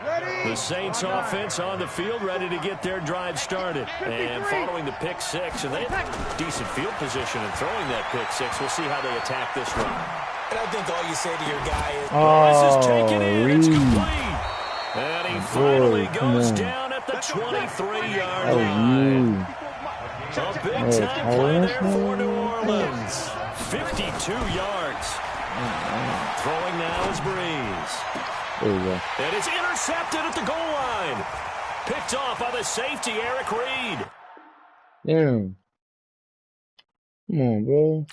The Saints offense on the field, ready to get their drive started. And following the pick six, and they have decent field position in throwing that pick six. We'll see how they attack this run. And I think all you say to your guy is, this is taken in. It's complete. And he finally goes down at the 23-yard line. A big-time play there for New Orleans. 52 yards. Throwing now is Breeze. There you go. And it's intercepted at the goal line. Picked off by the safety, Eric Reed. Damn. Come on, bro.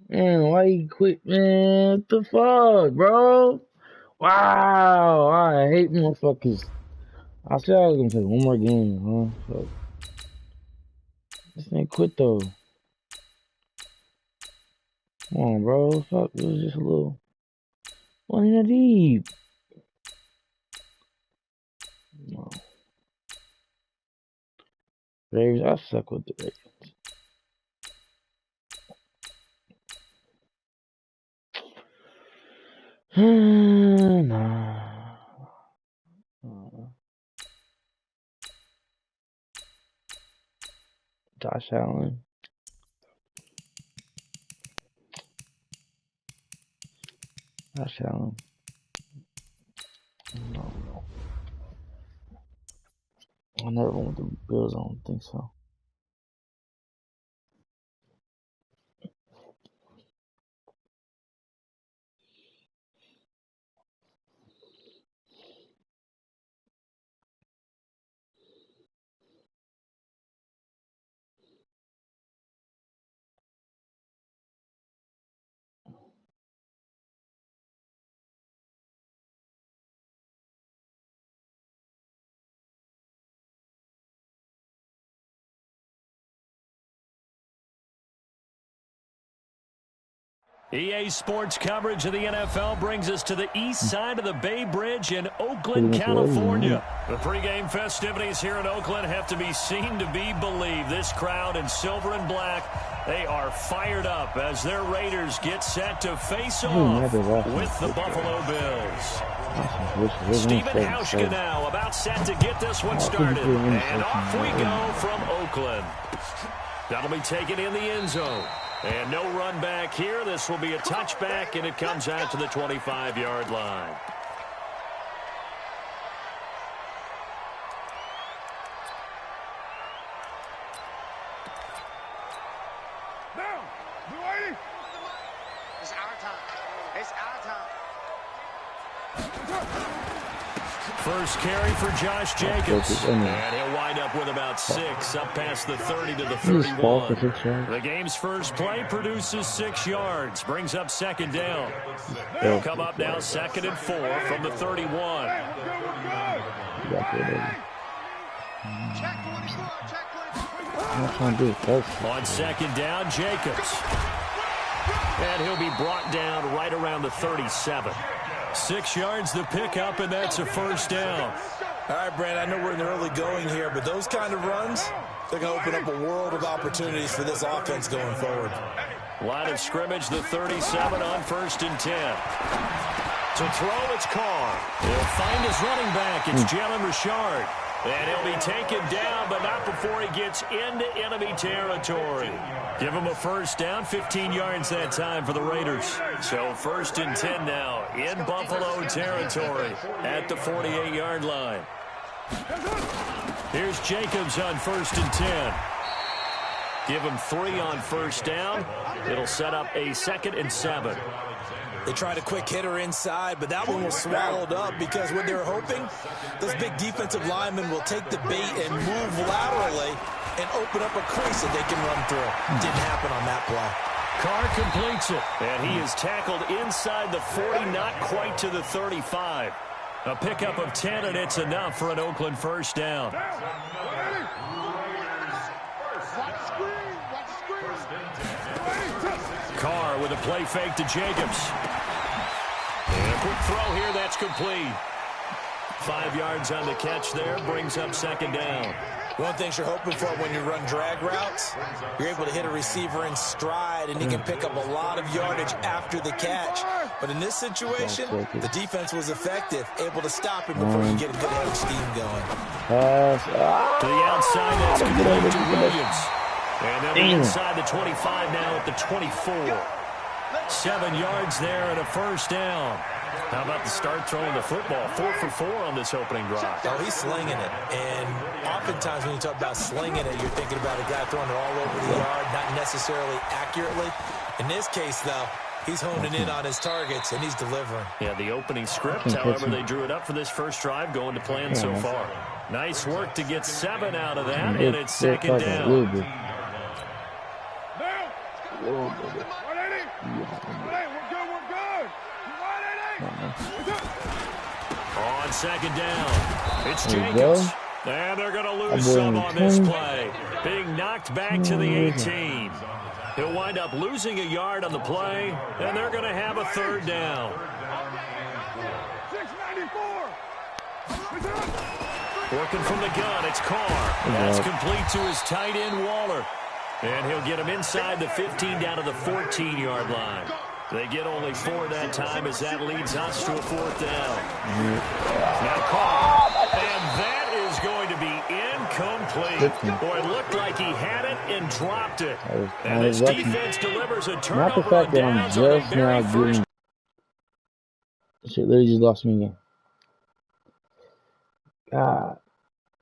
Man, why you quit, man? What the fuck, bro? Wow. I hate motherfuckers. I said I was gonna play one more game, huh? Fuck. This ain't quit, though. Come on, bro. Fuck, it was just a little... One in the deep. No. Ravens, I suck with the Ravens. Nah. Josh Allen. Josh Allen. No. I never went with the Bills, I don't think so. EA Sports coverage of the NFL brings us to the east side of the Bay Bridge in Oakland, California. The pregame festivities here in Oakland have to be seen to be believed. This crowd in silver and black, they are fired up as their Raiders get set to face off with the Buffalo Bills. Stephen Hauschka now about set to get this one started. And off we go from Oakland. That'll be taken in the end zone. And no run back here. This will be a touchback, and it comes out to the 25-yard line. Now, Dwayne. It's our time. It's our time. First carry for Josh Jacobs. And he'll wind up with about 6 up past the 30 to the 31. The game's first play produces 6 yards. Brings up second down. They'll come up now 2nd and 4 from the 31. On second down, Jacobs. And he'll be brought down right around the 37. 6 yards to pick up, and that's a first down. All right, Brand, I know we're in the early going here, but those kind of runs, they're going to open up a world of opportunities for this offense going forward. Line of scrimmage, the 37 on 1st and 10. To throw, it's Carr. He'll find his running back. It's Jalen Richard. And he'll be taken down, but not before he gets into enemy territory. Give him a first down, 15 yards that time for the Raiders. So 1st and 10 now in Buffalo territory at the 48-yard line. Here's Jacobs on 1st and 10. Give him 3 on first down. It'll set up a 2nd and 7. They tried a quick hitter inside, but that one was swallowed up because what they're hoping, those big defensive linemen will take the bait and move laterally and open up a crease that they can run through. Didn't happen on that play. Carr completes it, and he is tackled inside the 40, not quite to the 35. A pickup of 10, and it's enough for an Oakland first down. Carr with a play fake to Jacobs. And a quick throw here, that's complete. 5 yards on the catch there, brings up second down. One thing you're hoping for when you run drag routes, you're able to hit a receiver in stride, and he can pick up a lot of yardage after the catch. But in this situation, the defense was effective, able to stop him before you get a good head of steam going. To the outside, that's complete to Williams. And they'll be inside the 25 now at the 24. 7 yards there and a first down. How about the start throwing the football? 4 for 4 on this opening drive. Oh, he's slinging it. And oftentimes when you talk about slinging it, you're thinking about a guy throwing it all over the yard, not necessarily accurately. In this case, though, he's honing in on his targets, and he's delivering. Yeah, the opening script, however, they drew it up for this first drive, going to plan so far. Nice work to get 7 out of that, and it's second down. On second down, it's Jacobs. And they're going to lose some on this play. Being knocked back to the 18. He'll wind up losing a yard on the play, and they're going to have a third down. Working from the gun, it's Carr. That's complete to his tight end, Waller. And he'll get him inside the 15 down to the 14-yard line. They get only 4 that time as that leads us to a fourth down. Now Carr, and that is going to be incomplete. Boy, it looked like he had it and dropped it. And this defense delivers a turnover. Not the fact that I'm just now getting... Shit literally just lost me again. God.